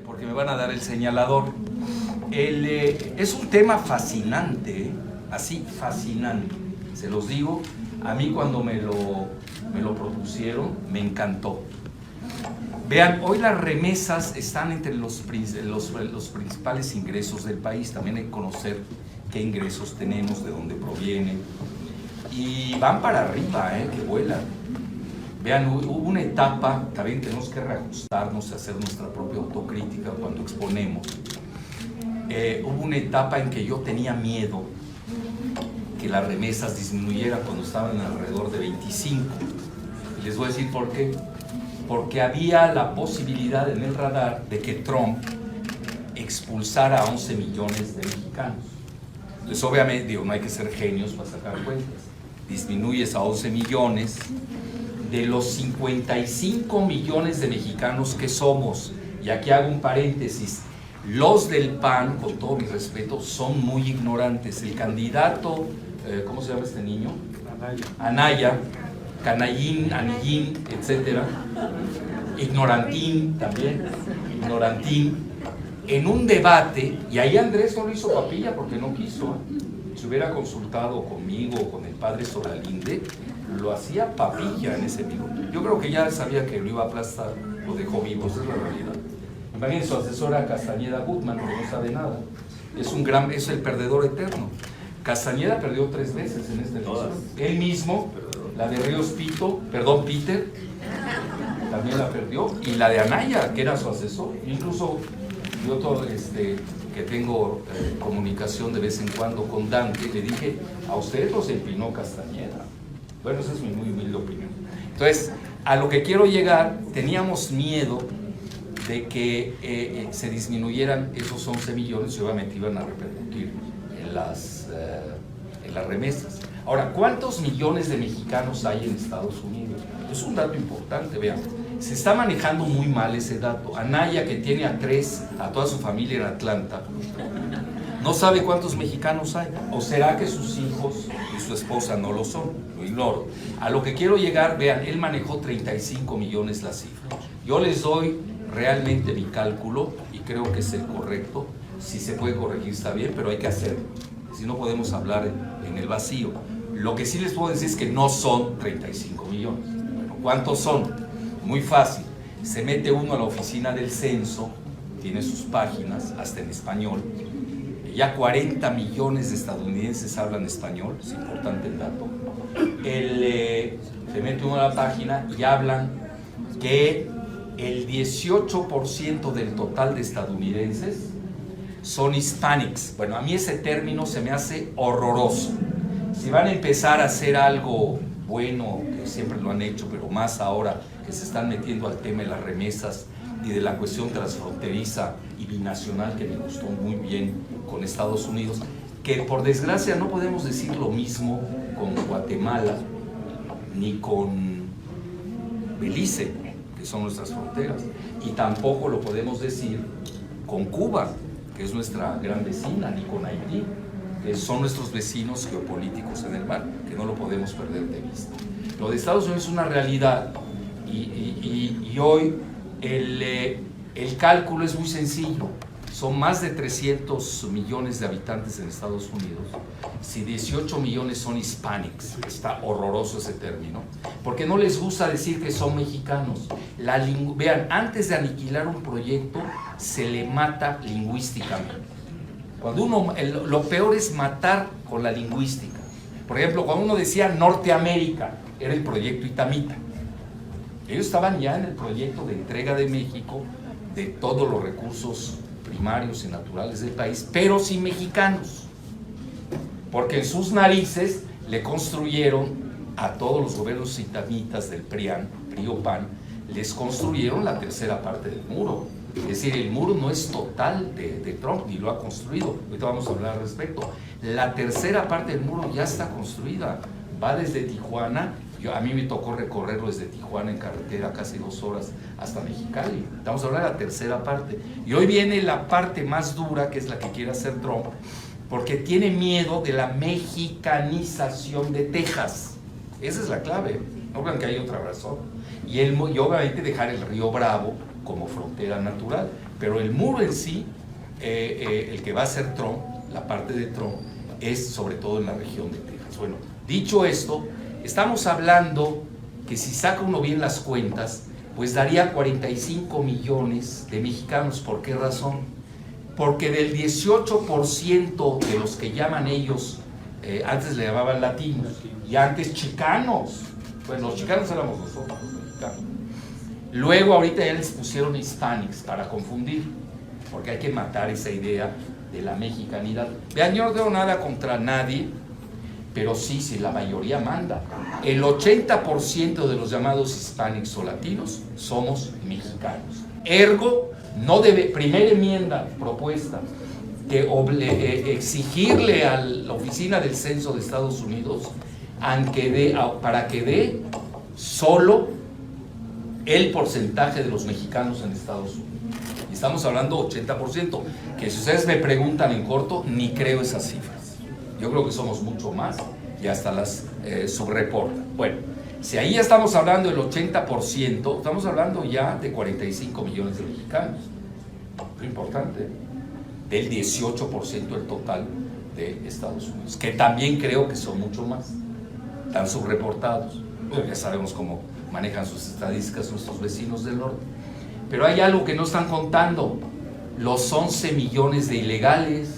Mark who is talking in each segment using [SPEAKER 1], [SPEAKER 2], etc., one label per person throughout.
[SPEAKER 1] porque me van a dar el señalador. Es un tema fascinante, así fascinante, se los digo. A mí cuando me lo propusieron me encantó. Vean, hoy las remesas están entre los principales ingresos del país. También hay que conocer qué ingresos tenemos, de dónde provienen, y van para arriba, que vuelan. Vean, hubo una etapa, también tenemos que reajustarnos y hacer nuestra propia autocrítica cuando exponemos. Hubo una etapa en que yo tenía miedo que las remesas disminuyeran cuando estaban alrededor de 25. Y les voy a decir por qué. Porque había la posibilidad en el radar de que Trump expulsara a 11 millones de mexicanos. Entonces, obviamente, digo, no hay que ser genios para sacar cuentas. Disminuyes a 11 millones de los 55 millones de mexicanos que somos. Y aquí hago un paréntesis. Los del PAN, con todo mi respeto, son muy ignorantes. El candidato, ¿cómo se llama este niño? Anaya, Canallín, Anillín, etcétera, ignorantín también, ignorantín, en un debate, y ahí Andrés no lo hizo papilla porque no quiso. Si hubiera consultado conmigo o con el padre Solalinde, lo hacía papilla en ese minuto. Yo creo que ya sabía que lo iba a aplastar, lo dejó vivo, esa es la realidad. Imagínense, su asesora Castañeda Gutman, que no sabe nada, es el perdedor eterno. Castañeda perdió 3 veces en esta elección. Él mismo, la de Ríos Peter, también la perdió, y la de Anaya, que era su asesor. Incluso yo que tengo comunicación de vez en cuando con Dante, le dije, a usted los empinó Castañeda. Bueno, esa es mi muy humilde opinión. Entonces, a lo que quiero llegar, teníamos miedo de que se disminuyeran esos 11 millones y obviamente iban a repercutir en las remesas. Ahora, ¿cuántos millones de mexicanos hay en Estados Unidos? Es un dato importante, vean. Se está manejando muy mal ese dato. Anaya, que tiene a toda su familia en Atlanta, no sabe cuántos mexicanos hay. ¿O será que sus hijos y su esposa no lo son? Lo ignoro. A lo que quiero llegar, vean, él manejó 35 millones la cifra. Yo les doy realmente mi cálculo y creo que es el correcto. Si se puede corregir está bien, pero hay que hacerlo. Si no podemos hablar en el vacío. Lo que sí les puedo decir es que no son 35 millones. Bueno, ¿cuántos son? Muy fácil. Se mete uno a la oficina del censo, tiene sus páginas, hasta en español. Ya 40 millones de estadounidenses hablan español, es importante el dato. Se mete uno a la página y hablan que el 18% del total de estadounidenses son hispanics. Bueno, a mí ese término se me hace horroroso. Si van a empezar a hacer algo bueno, que siempre lo han hecho, pero más ahora que se están metiendo al tema de las remesas y de la cuestión transfronteriza y binacional, que me gustó muy bien con Estados Unidos, que por desgracia no podemos decir lo mismo con Guatemala ni con Belice, que son nuestras fronteras, y tampoco lo podemos decir con Cuba, que es nuestra gran vecina, ni con Haití, que son nuestros vecinos geopolíticos en el mar, que no lo podemos perder de vista. Lo de Estados Unidos es una realidad, y hoy el cálculo es muy sencillo. Son más de 300 millones de habitantes en Estados Unidos. Si 18 millones son hispanics, está horroroso ese término, porque no les gusta decir que son mexicanos. Vean, antes de aniquilar un proyecto, se le mata lingüísticamente. Cuando lo peor es matar con la lingüística. Por ejemplo, cuando uno decía Norteamérica, era el proyecto Itamita. Ellos estaban ya en el proyecto de entrega de México de todos los recursos primarios y naturales del país, pero sin mexicanos, porque en sus narices le construyeron a todos los gobiernos itamitas del PRIAN, PRI-PAN, les construyeron la tercera parte del muro. Es decir, el muro no es total de Trump, ni lo ha construido. Ahorita vamos a hablar al respecto. La tercera parte del muro ya está construida, va desde Tijuana. A mí me tocó recorrerlo desde Tijuana en carretera casi 2 horas hasta Mexicali. Vamos a hablar de la tercera parte. Y hoy viene la parte más dura, que es la que quiere hacer Trump, porque tiene miedo de la mexicanización de Texas. Esa es la clave. No crean que hay otra razón. Y obviamente dejar el río Bravo como frontera natural. Pero el muro en sí, el que va a ser Trump, la parte de Trump, es sobre todo en la región de Texas. Bueno, dicho esto, estamos hablando que si saca uno bien las cuentas, pues daría 45 millones de mexicanos. ¿Por qué razón? Porque del 18% de los que llaman ellos, antes le llamaban latinos, y antes chicanos, pues los chicanos éramos nosotros, los mexicanos. Luego ahorita ya les pusieron hispanics para confundir, porque hay que matar esa idea de la mexicanidad. Vean, yo no tengo nada contra nadie, pero sí, la mayoría manda. El 80% de los llamados hispanics o latinos somos mexicanos. Ergo, no debe, primera enmienda propuesta, que exigirle a la oficina del censo de Estados Unidos para que dé solo el porcentaje de los mexicanos en Estados Unidos. Y estamos hablando 80%, que si ustedes me preguntan en corto, ni creo esas cifras. Yo creo que somos mucho más y hasta las subreportan. Bueno, si ahí ya estamos hablando del 80%, estamos hablando ya de 45 millones de mexicanos. Muy importante. Del 18% del total de Estados Unidos, que también creo que son mucho más. Están subreportados. Bueno, ya sabemos cómo manejan sus estadísticas nuestros vecinos del norte. Pero hay algo que no están contando: los 11 millones de ilegales.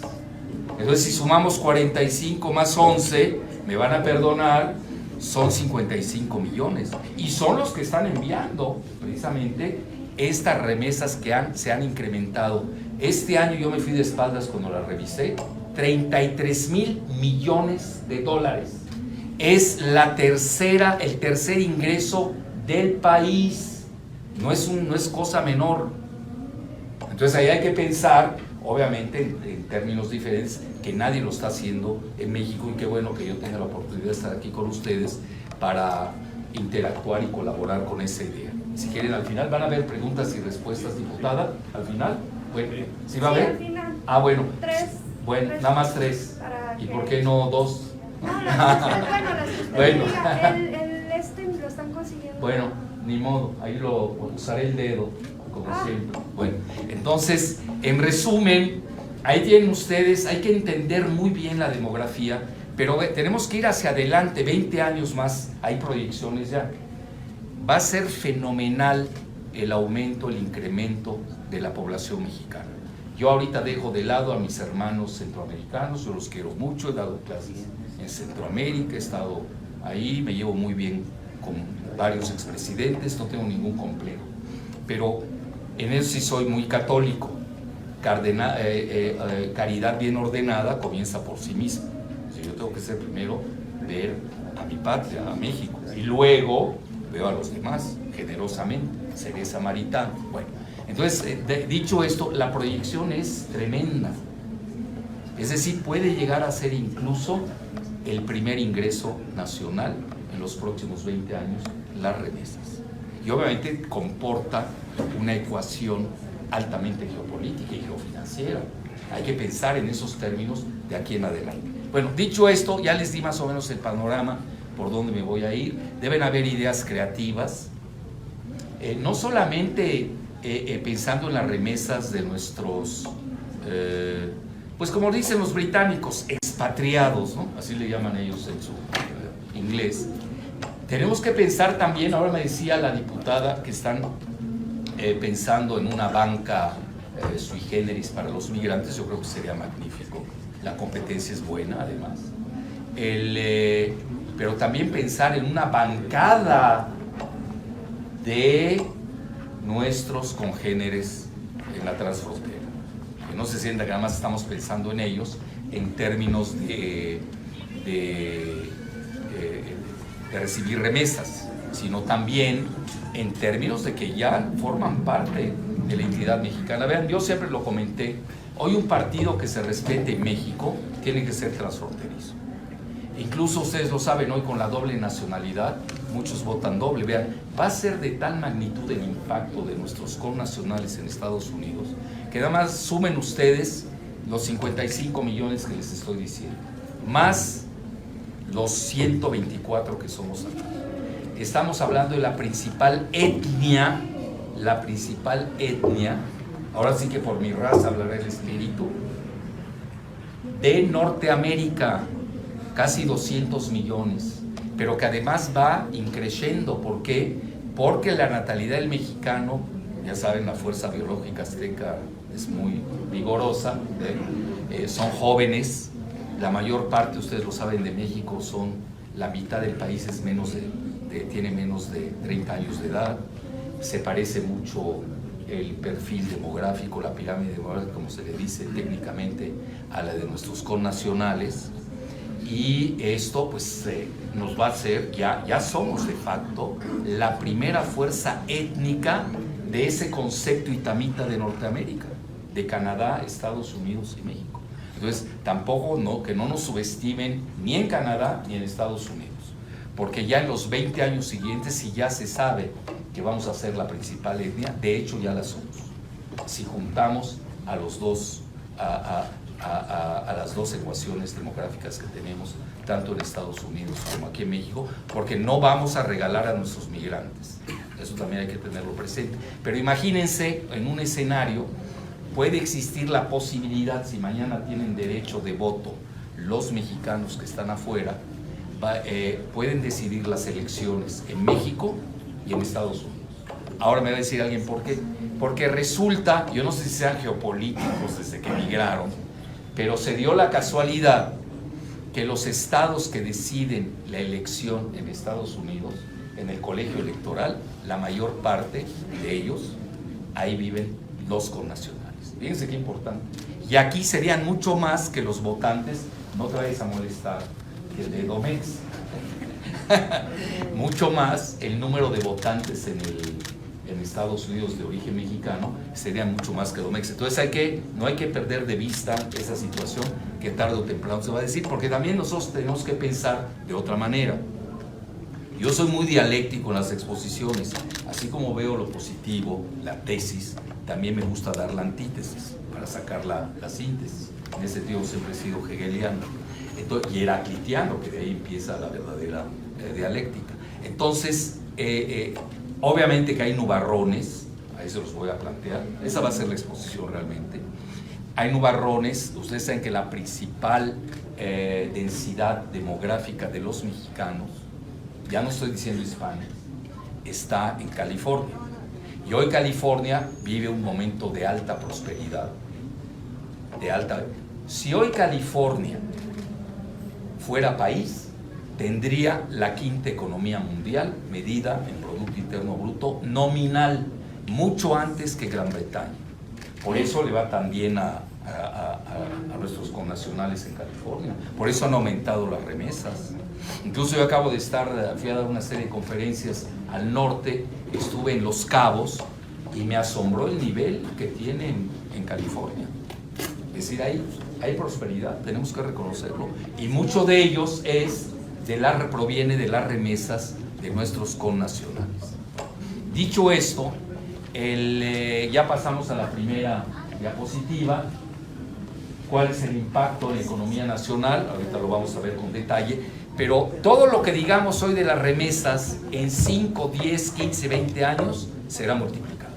[SPEAKER 1] Entonces, si sumamos 45 más 11, me van a perdonar, son 55 millones. Y son los que están enviando precisamente estas remesas que se han incrementado. Este año yo me fui de espaldas cuando la revisé, 33 mil millones de dólares. Es el tercer ingreso del país. No es cosa menor. Entonces ahí hay que pensar, obviamente, en términos diferentes, que nadie lo está haciendo en México, y qué bueno que yo tenga la oportunidad de estar aquí con ustedes para interactuar y colaborar con esa idea. Si quieren, al final van a haber preguntas y respuestas, diputada, al final. Bueno, ¿sí va a haber?
[SPEAKER 2] Al final.
[SPEAKER 1] Ah, bueno.
[SPEAKER 2] 3.
[SPEAKER 1] Bueno, nada más 3. ¿Y por qué no 2?
[SPEAKER 2] No, las que usted
[SPEAKER 1] Bueno.
[SPEAKER 2] diga, el lo están consiguiendo.
[SPEAKER 1] Bueno, ni modo, ahí usaré el dedo, como siempre. Bueno, entonces, en resumen, ahí tienen ustedes, hay que entender muy bien la demografía, pero tenemos que ir hacia adelante, 20 años más, hay proyecciones ya. Va a ser fenomenal el aumento, el incremento de la población mexicana. Yo ahorita dejo de lado a mis hermanos centroamericanos, yo los quiero mucho, he dado clases en Centroamérica, he estado ahí, me llevo muy bien con varios expresidentes, no tengo ningún complejo, pero en eso sí soy muy católico. Caridad bien ordenada comienza por sí misma. O sea, yo tengo que ser primero ver a mi patria, a México, y luego veo a los demás generosamente, seré samaritano. Bueno, entonces, dicho esto, la proyección es tremenda. Es decir, puede llegar a ser incluso el primer ingreso nacional en los próximos 20 años, las remesas. Y obviamente comporta una ecuación altamente geopolítica y geofinanciera. Hay que pensar en esos términos de aquí en adelante. Bueno, dicho esto, ya les di más o menos el panorama por dónde me voy a ir. Deben haber ideas creativas, no solamente pensando en las remesas de nuestros, pues como dicen los británicos, expatriados, ¿no? Así le llaman ellos en su inglés. Tenemos que pensar también, ahora me decía la diputada, que están pensando en una banca sui generis para los migrantes. Yo creo que sería magnífico. La competencia es buena, además. Pero también pensar en una bancada de nuestros congéneres en la transfrontera. Que no se sienta que nada más estamos pensando en ellos en términos de recibir remesas, sino también en términos de que ya forman parte de la identidad mexicana. Vean, yo siempre lo comenté, hoy un partido que se respete en México tiene que ser transfronterizo. Incluso ustedes lo saben, hoy con la doble nacionalidad, muchos votan doble. Vean, va a ser de tal magnitud el impacto de nuestros connacionales en Estados Unidos, que nada más sumen ustedes los 55 millones que les estoy diciendo, más los 124 que somos aquí. Estamos hablando de la principal etnia la principal etnia, ahora sí que por mi raza hablará el espíritu, de Norteamérica, casi 200 millones, pero que además va increciendo. ¿Por qué? Porque la natalidad del mexicano, ya saben, la fuerza biológica azteca es muy vigorosa, son jóvenes, la mayor parte, ustedes lo saben, de México son, la mitad del país es tiene menos de 30 años de edad, se parece mucho el perfil demográfico, la pirámide demográfica, como se le dice técnicamente, a la de nuestros connacionales, y esto pues nos va a hacer, ya somos de facto la primera fuerza étnica de ese concepto itamita de Norteamérica, de Canadá, Estados Unidos y México. Entonces tampoco que no nos subestimen ni en Canadá ni en Estados Unidos, porque ya en los 20 años siguientes, si ya se sabe que vamos a ser la principal etnia, de hecho ya la somos, si juntamos a los dos, a las dos ecuaciones demográficas que tenemos, tanto en Estados Unidos como aquí en México, porque no vamos a regalar a nuestros migrantes, eso también hay que tenerlo presente. Pero imagínense, en un escenario, puede existir la posibilidad, si mañana tienen derecho de voto los mexicanos que están afuera, pueden decidir las elecciones en México y en Estados Unidos. Ahora me va a decir alguien por qué. Porque resulta, yo no sé si sean geopolíticos desde que migraron, pero se dio la casualidad que los estados que deciden la elección en Estados Unidos, en el colegio electoral, la mayor parte de ellos, ahí viven los connacionales. Fíjense qué importante. Y aquí serían mucho más que los votantes, no te vayas a molestar, que el de Domex. Mucho más el número de votantes en Estados Unidos de origen mexicano, serían mucho más que Domex. Entonces no hay que perder de vista esa situación que tarde o temprano se va a decir, porque también nosotros tenemos que pensar de otra manera. Yo soy muy dialéctico en las exposiciones, así como veo lo positivo, la tesis, también me gusta dar la antítesis para sacar la síntesis. En ese sentido siempre he sido hegeliano y heraclitiano, que de ahí empieza la verdadera dialéctica. Entonces, obviamente que hay nubarrones, ahí se los voy a plantear, esa va a ser la exposición realmente. Hay nubarrones, ustedes saben que la principal densidad demográfica de los mexicanos, ya no estoy diciendo hispanos, está en California. Y hoy California vive un momento de alta prosperidad, Si hoy California fuera país, tendría la quinta economía mundial medida en Producto Interno Bruto nominal, mucho antes que Gran Bretaña. Por eso le va tan bien a nuestros connacionales en California, por eso han aumentado las remesas. Incluso yo acabo de fui a dar una serie de conferencias al norte, estuve en Los Cabos y me asombró el nivel que tienen en California. Es decir, hay prosperidad, tenemos que reconocerlo, y mucho de ellos proviene de las remesas de nuestros connacionales. Dicho esto, ya pasamos a la primera diapositiva. ¿Cuál es el impacto en la economía nacional? Ahorita lo vamos a ver con detalle, pero todo lo que digamos hoy de las remesas en 5, 10, 15, 20 años será multiplicado.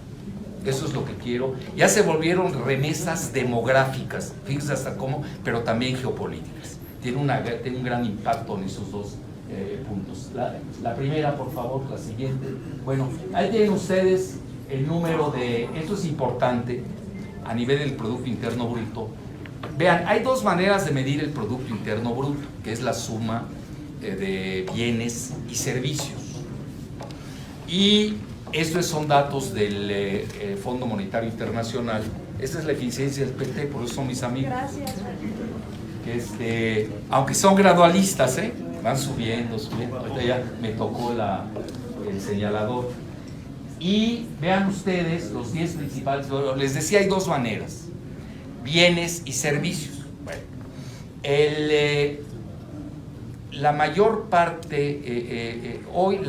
[SPEAKER 1] Eso es lo que quiero. Ya se volvieron remesas demográficas, fíjense hasta cómo, pero también geopolíticas. Tiene un gran impacto en esos dos puntos. La primera, por favor, la siguiente. Bueno, ahí tienen ustedes el número esto es importante a nivel del Producto Interno Bruto. Vean, hay dos maneras de medir el Producto Interno Bruto, que es la suma de bienes y servicios. Y estos son datos del Fondo Monetario Internacional. Esta es la eficiencia del PT, por eso son mis amigos.
[SPEAKER 2] Gracias.
[SPEAKER 1] Aunque son gradualistas, van subiendo. Ahorita ya me tocó el señalador. Y vean ustedes los 10 principales. Les decía, hay dos maneras: bienes y servicios. Bueno, la mayor parte, hoy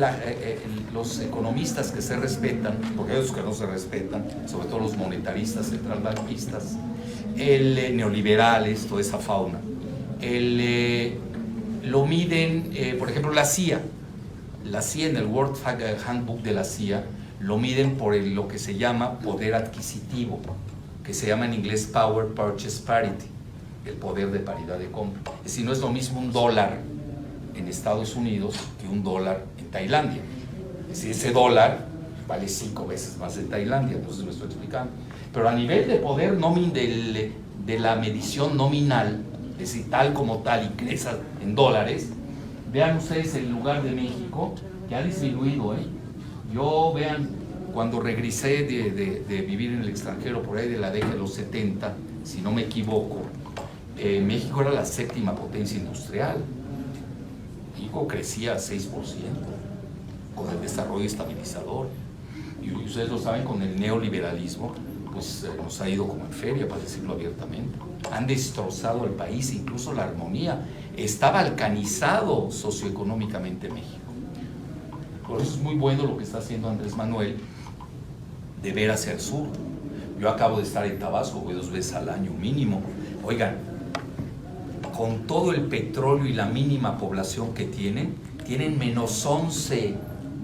[SPEAKER 1] los economistas que se respetan, porque hay otros que no se respetan, sobre todo los monetaristas, centralbanquistas, neoliberales, toda esa fauna, lo miden, por ejemplo, la CIA en el World Handbook de la CIA lo miden por lo que se llama poder adquisitivo, que se llama en inglés Power Purchase Parity, el poder de paridad de compra. Es decir, no es lo mismo un dólar en Estados Unidos que un dólar en Tailandia. Es decir, ese dólar vale 5 veces más en Tailandia, entonces lo estoy explicando. Pero a nivel de poder de la medición nominal, es decir, tal como tal y crece en dólares, vean ustedes el lugar de México, que ha disminuido, Yo, vean, cuando regresé de vivir en el extranjero, por ahí de la década de los 70, si no me equivoco, México era la 7ª potencia industrial. México crecía 6% con el desarrollo estabilizador. Y ustedes lo saben, con el neoliberalismo, pues nos ha ido como en feria, para decirlo abiertamente. Han destrozado el país, incluso la armonía. Está balcanizado socioeconómicamente México. Por eso es muy bueno lo que está haciendo Andrés Manuel de ver hacia el sur. Yo acabo de estar en Tabasco, voy 2 veces al año mínimo. Oigan, con todo el petróleo y la mínima población que tienen menos 11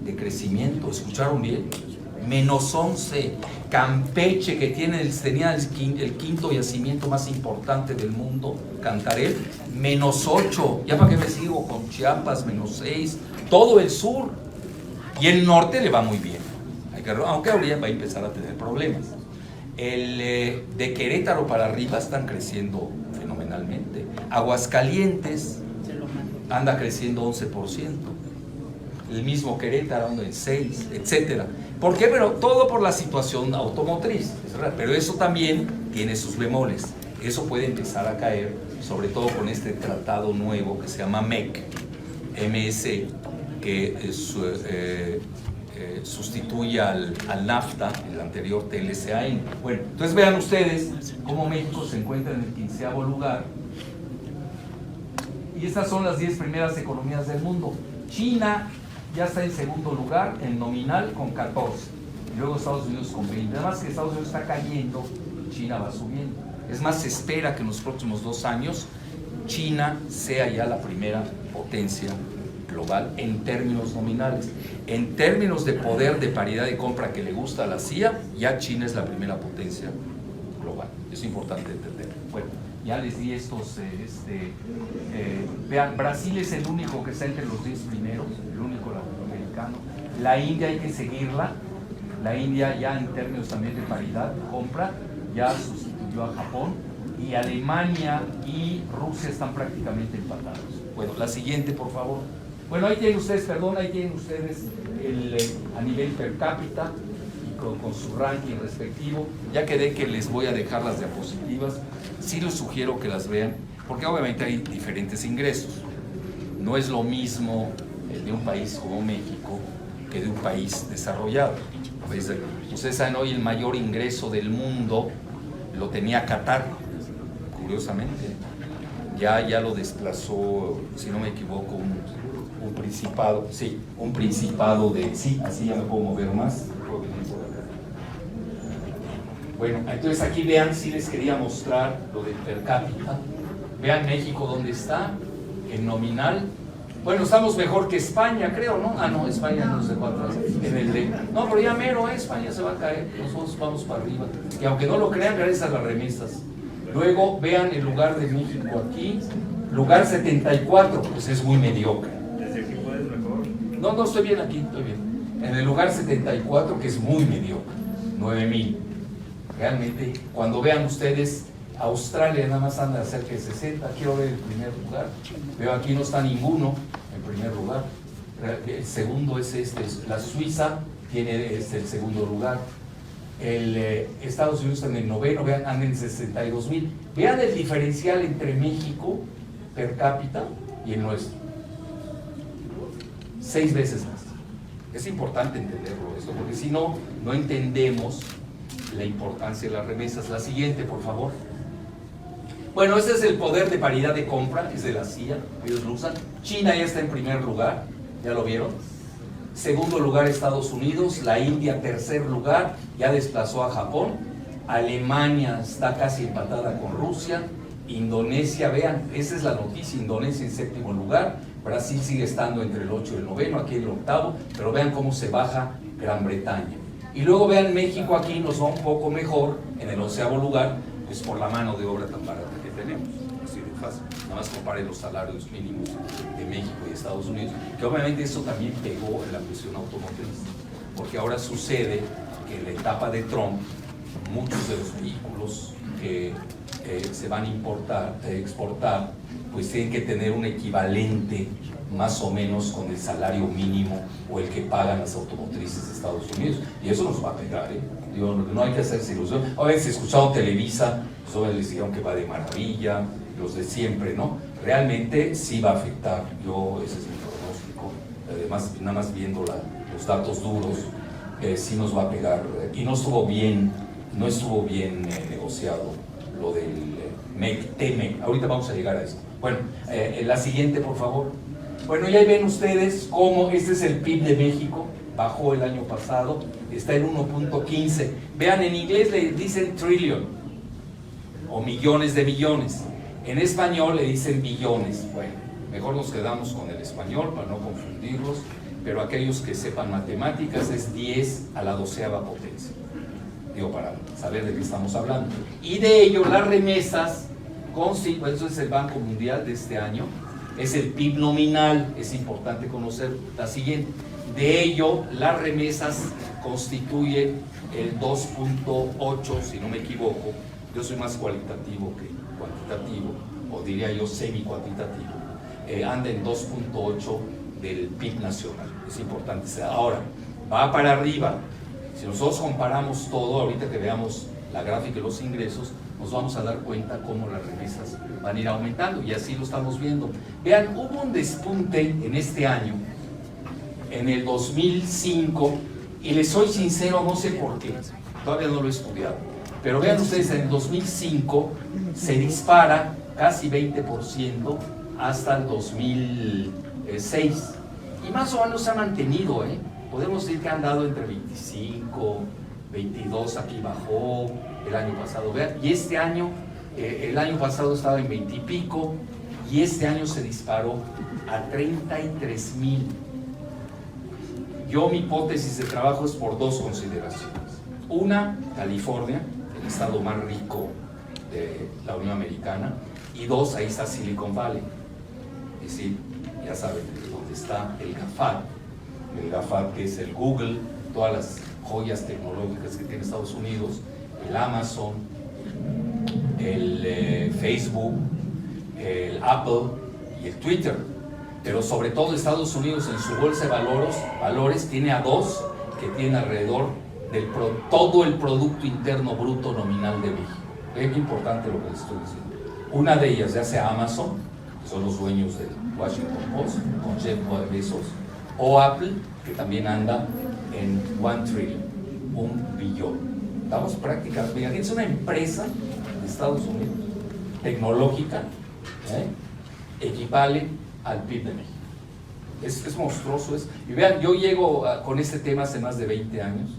[SPEAKER 1] de crecimiento. ¿Escucharon bien? Menos 11. Campeche, que tenía el 5.º yacimiento más importante del mundo, Cantarell, menos 8. ¿Ya para qué me sigo? Con Chiapas, menos 6. Todo el sur. Y el norte le va muy bien. Aunque ahorita va a empezar a tener problemas. De Querétaro para arriba están creciendo fenomenalmente. Aguascalientes anda creciendo 11%. El mismo Querétaro anda en 6, etcétera. ¿Por qué? Pero todo por la situación automotriz. Pero eso también tiene sus bemoles. Eso puede empezar a caer, sobre todo con este tratado nuevo que se llama MEC, MS, que sustituye al NAFTA, el anterior TLCAN. Bueno, entonces vean ustedes cómo México se encuentra en el 15º lugar. Y estas son las 10 primeras economías del mundo. China ya está en segundo lugar, en nominal, con 14. Y luego Estados Unidos con 20. Además que Estados Unidos está cayendo, China va subiendo. Es más, se espera que en los próximos 2 años China sea ya la primera potencia global en términos nominales. En términos de poder de paridad de compra que le gusta a la CIA, ya China es la primera potencia global. Es importante entender. Bueno, ya les di estos, vean, Brasil es el único que está entre los 10 primeros, el único latinoamericano. La India hay que seguirla. La India ya en términos también de paridad de compra ya sustituyó a Japón, y Alemania y Rusia están prácticamente empatados. Bueno, la siguiente, por favor. Bueno, ahí tienen ustedes, a nivel per cápita y con su ranking respectivo. Ya quedé que les voy a dejar las diapositivas. Sí les sugiero que las vean, porque obviamente hay diferentes ingresos. No es lo mismo el de un país como México que de un país desarrollado. Ustedes saben, hoy el mayor ingreso del mundo lo tenía Qatar, curiosamente. Ya lo desplazó, si no me equivoco, un principado, sí, un principado sí, así ya me puedo mover más. Bueno, entonces aquí vean, si les quería mostrar lo del per cápita. Vean México dónde está, en nominal. Bueno, estamos mejor que España, creo, ¿no? Ah, no, España nos dejó atrás. No, pero ya mero, España se va a caer, nosotros vamos para arriba. Y aunque no lo crean, gracias a las remesas. Luego vean el lugar de México aquí, lugar 74, pues es muy mediocre.
[SPEAKER 3] ¿Desde aquí puedes mejor?
[SPEAKER 1] No, estoy bien aquí, estoy bien. En el lugar 74, que es muy mediocre, 9,000. Realmente, cuando vean ustedes, Australia nada más anda cerca de 60, quiero ver el primer lugar. Veo aquí no está ninguno en primer lugar. El segundo es la Suiza es el segundo lugar. Estados Unidos está en el 9º, vean, anda en 62,000. Vean el diferencial entre México per cápita y el nuestro. 6 veces más. Es importante entenderlo esto, porque si no, no entendemos la importancia de las remesas. La siguiente, por favor. Bueno, ese es el poder de paridad de compra, es de la CIA, ellos lo usan. China ya está en primer lugar, ¿ya lo vieron? Segundo lugar Estados Unidos, la India tercer lugar, ya desplazó a Japón. Alemania está casi empatada con Rusia. Indonesia, vean, esa es la noticia, Indonesia en séptimo lugar. Brasil sigue estando entre el 8 y el 9, aquí el 8º, pero vean cómo se baja Gran Bretaña. Y luego vean, México aquí nos va un poco mejor, en el 11º lugar, pues por la mano de obra tan barata que tenemos. Así de fácil. Nada más compare los salarios mínimos de México y Estados Unidos, que obviamente eso también pegó en la cuestión automotriz, porque ahora sucede que en la etapa de Trump, muchos de los vehículos que se van a exportar, pues tienen que tener un equivalente más o menos con el salario mínimo o el que pagan las automotrices de Estados Unidos, y eso nos va a pegar, ¿eh? Digo, no hay que hacerse ilusión. A veces escucharon Televisa, pues obviamente les dijeron que va de maravilla, los de siempre, ¿no? Realmente sí va a afectar, ese es mi pronóstico, además nada más viendo los datos duros, sí nos va a pegar, y no estuvo bien negociado lo del TEMEC. Ahorita vamos a llegar a eso. Bueno, la siguiente, por favor. Bueno, ya ven ustedes cómo este es el PIB de México, bajó el año pasado, está en 1.15. Vean, en inglés le dicen trillion, o millones de billones. En español le dicen billones. Bueno, mejor nos quedamos con el español para no confundirlos, pero aquellos que sepan matemáticas es 10 a la 12ª potencia. Digo, para saber de qué estamos hablando. Y de ello, las remesas, eso es el Banco Mundial de este año, es el PIB nominal, es importante conocer la siguiente. De ello, las remesas constituyen el 2.8, si no me equivoco. Yo soy más cualitativo que cuantitativo, o diría yo semi-cuantitativo. Anda en 2.8 del PIB nacional, es importante. Ahora, va para arriba. Si nosotros comparamos todo, ahorita que veamos la gráfica de los ingresos, nos vamos a dar cuenta cómo las remesas van a ir aumentando, y así lo estamos viendo. Vean, hubo un despunte en este año, en el 2005, y les soy sincero, no sé por qué, todavía no lo he estudiado, pero vean ustedes, en el 2005 se dispara casi 20% hasta el 2006, y más o menos se ha mantenido, podemos decir que han dado entre 25, 22, aquí bajó el año pasado, vean, y este año, el año pasado estaba en 20 y pico, y este año se disparó a 33,000. Yo, mi hipótesis de trabajo es por dos consideraciones. Una, California, el estado más rico de la Unión Americana, y dos, ahí está Silicon Valley, es decir, ya saben, donde está el GAFAT, que es el Google, todas las joyas tecnológicas que tiene Estados Unidos, el Amazon, el Facebook, el Apple y el Twitter. Pero sobre todo Estados Unidos en su bolsa de valores tiene a dos que tienen alrededor del todo el Producto Interno Bruto nominal de México. Es importante lo que les estoy diciendo. Una de ellas, ya sea Amazon, que son los dueños del Washington Post, con Jeff Bezos, o Apple, que también anda en 1 trillion, 1 billón. Estamos prácticamente, imagínense una empresa de Estados Unidos, tecnológica, equivale al PIB de México. Es monstruoso eso. Y vean, yo llego con este tema hace más de 20 años.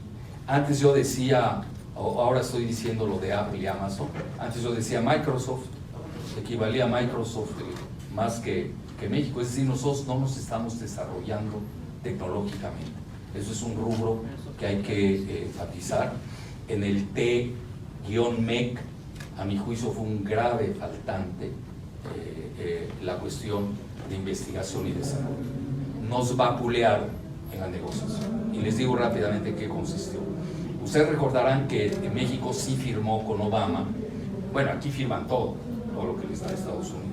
[SPEAKER 1] Antes yo decía, ahora estoy diciendo lo de Apple y Amazon, antes yo decía Microsoft, equivalía a Microsoft más que México, es decir, nosotros no nos estamos desarrollando tecnológicamente. Eso es un rubro que hay que enfatizar. En el T-MEC, a mi juicio, fue un grave faltante la cuestión de investigación y desarrollo. Nos vapulearon en la negociación. Y les digo rápidamente qué consistió. Ustedes recordarán que México sí firmó con Obama, bueno, aquí firman todo lo que les da Estados Unidos.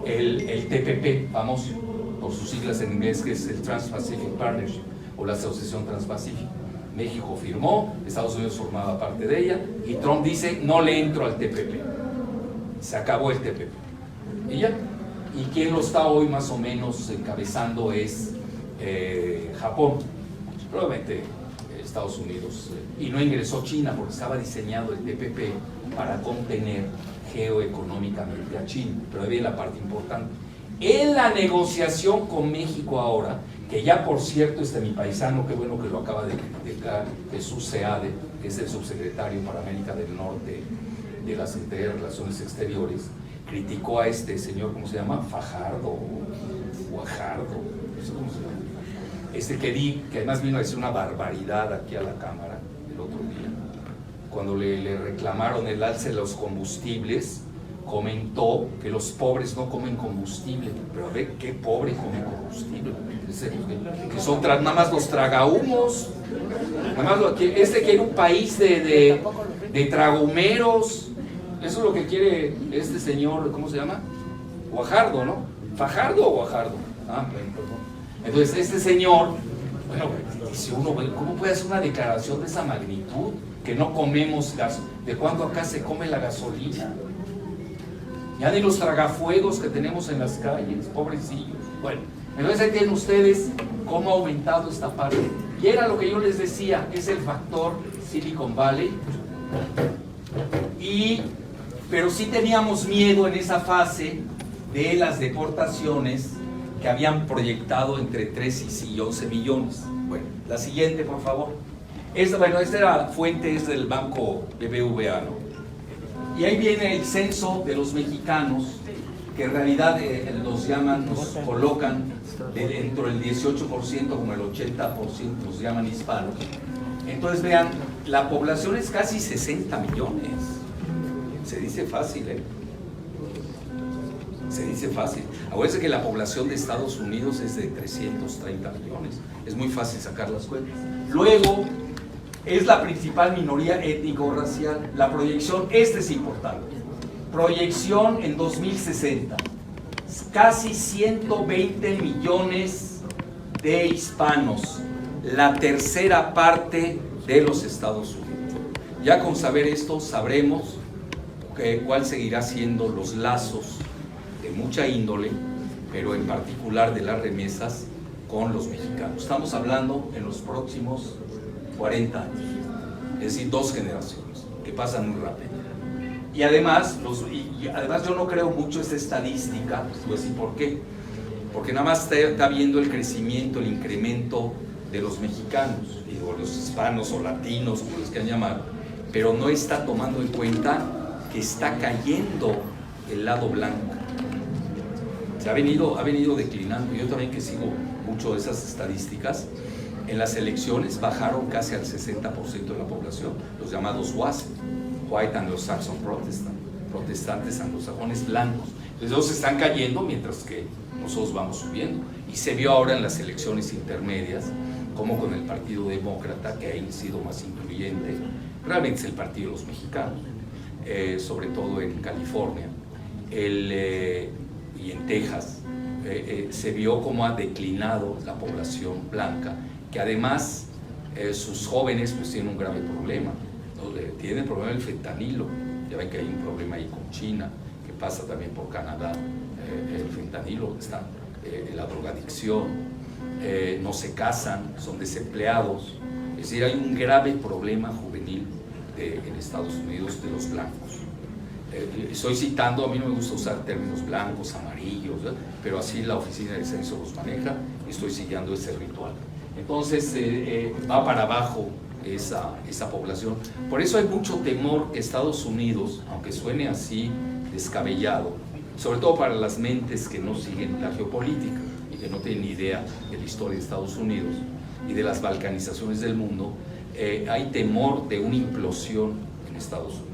[SPEAKER 1] El TPP, famoso por sus siglas en inglés, que es el Trans-Pacific Partnership, o la Asociación Transpacífica. México firmó, Estados Unidos formaba parte de ella, y Trump dice, no le entro al TPP. Se acabó el TPP. Y ya. Y quien lo está hoy más o menos encabezando es Japón, probablemente Estados Unidos, y no ingresó China porque estaba diseñado el TPP para contener geoeconómicamente a China, pero ahí viene la parte importante. En la negociación con México ahora, que ya por cierto mi paisano, qué bueno que lo acaba de criticar, Jesús Seade, que es el subsecretario para América del Norte de la Secretaría de Relaciones Exteriores, criticó a este señor, ¿cómo se llama? Fajardo, Guajardo, no sé cómo se llama. Que además vino a decir una barbaridad aquí a la Cámara, el otro día, cuando le reclamaron el alza de los combustibles, comentó que los pobres no comen combustible. Pero a ver, ¿qué pobre come combustible? Que son nada más los tragahumos. Nada más quiere un país de tragumeros. Eso es lo que quiere este señor, ¿cómo se llama? Guajardo, ¿no? ¿Fajardo o Guajardo? Perdón. Entonces, este señor, bueno, si uno ve, ¿cómo puede hacer una declaración de esa magnitud? Que no comemos gas. ¿De cuándo acá se come la gasolina? Ya ni los tragafuegos que tenemos en las calles, pobrecillos. Bueno, entonces ahí tienen ustedes cómo ha aumentado esta parte. Y era lo que yo les decía, es el factor Silicon Valley. Pero sí teníamos miedo en esa fase de las deportaciones que habían proyectado entre 3 y 11 millones. Bueno, la siguiente, por favor. Esta era fuente, es del banco BBVA, ¿no? Y ahí viene el censo de los mexicanos, que en realidad los llaman, nos colocan dentro del 18%, como el 80% los llaman hispanos. Entonces vean, la población es casi 60 millones. Se dice fácil, ¿eh? Se dice fácil. Acuérdense que la población de Estados Unidos es de 330 millones. Es muy fácil sacar las cuentas. Luego, es la principal minoría étnico-racial. La proyección, es importante. Proyección en 2060. Casi 120 millones de hispanos. La tercera parte de los Estados Unidos. Ya con saber esto, sabremos cuál seguirá siendo los lazos de mucha índole, pero en particular de las remesas con los mexicanos. Estamos hablando en los próximos 40 años, es decir, 2 generaciones que pasan muy rápido. Y además, yo no creo mucho esta estadística. Voy a decir por qué. Porque nada más está viendo el crecimiento, el incremento de los mexicanos, digo, los hispanos o latinos, como los quieran llamar, pero no está tomando en cuenta que está cayendo el lado blanco. Ha venido declinando. Yo también, que sigo mucho de esas estadísticas, en las elecciones bajaron casi al 60% de la población, los llamados WASP, White Anglo-Saxon Protestant, protestantes anglosajones blancos. Entonces ellos están cayendo mientras que nosotros vamos subiendo. Y se vio ahora en las elecciones intermedias, como con el Partido Demócrata, que ha sido más incluyente. Realmente es el partido de los mexicanos, sobre todo en California y en Texas. Se vio cómo ha declinado la población blanca, que además sus jóvenes pues tienen un grave problema, ¿no? Tienen el problema del fentanilo. Ya ven que hay un problema ahí con China, que pasa también por Canadá. El fentanilo, está la drogadicción, no se casan, son desempleados. Es decir, hay un grave problema juvenil en Estados Unidos de los blancos. Estoy citando, a mí no me gusta usar términos blancos, amarillos, ¿eh? Pero así la oficina del censo los maneja y estoy siguiendo ese ritual. Entonces va para abajo esa población. Por eso hay mucho temor que Estados Unidos, aunque suene así descabellado, sobre todo para las mentes que no siguen la geopolítica y que no tienen ni idea de la historia de Estados Unidos y de las balcanizaciones del mundo, hay temor de una implosión en Estados Unidos.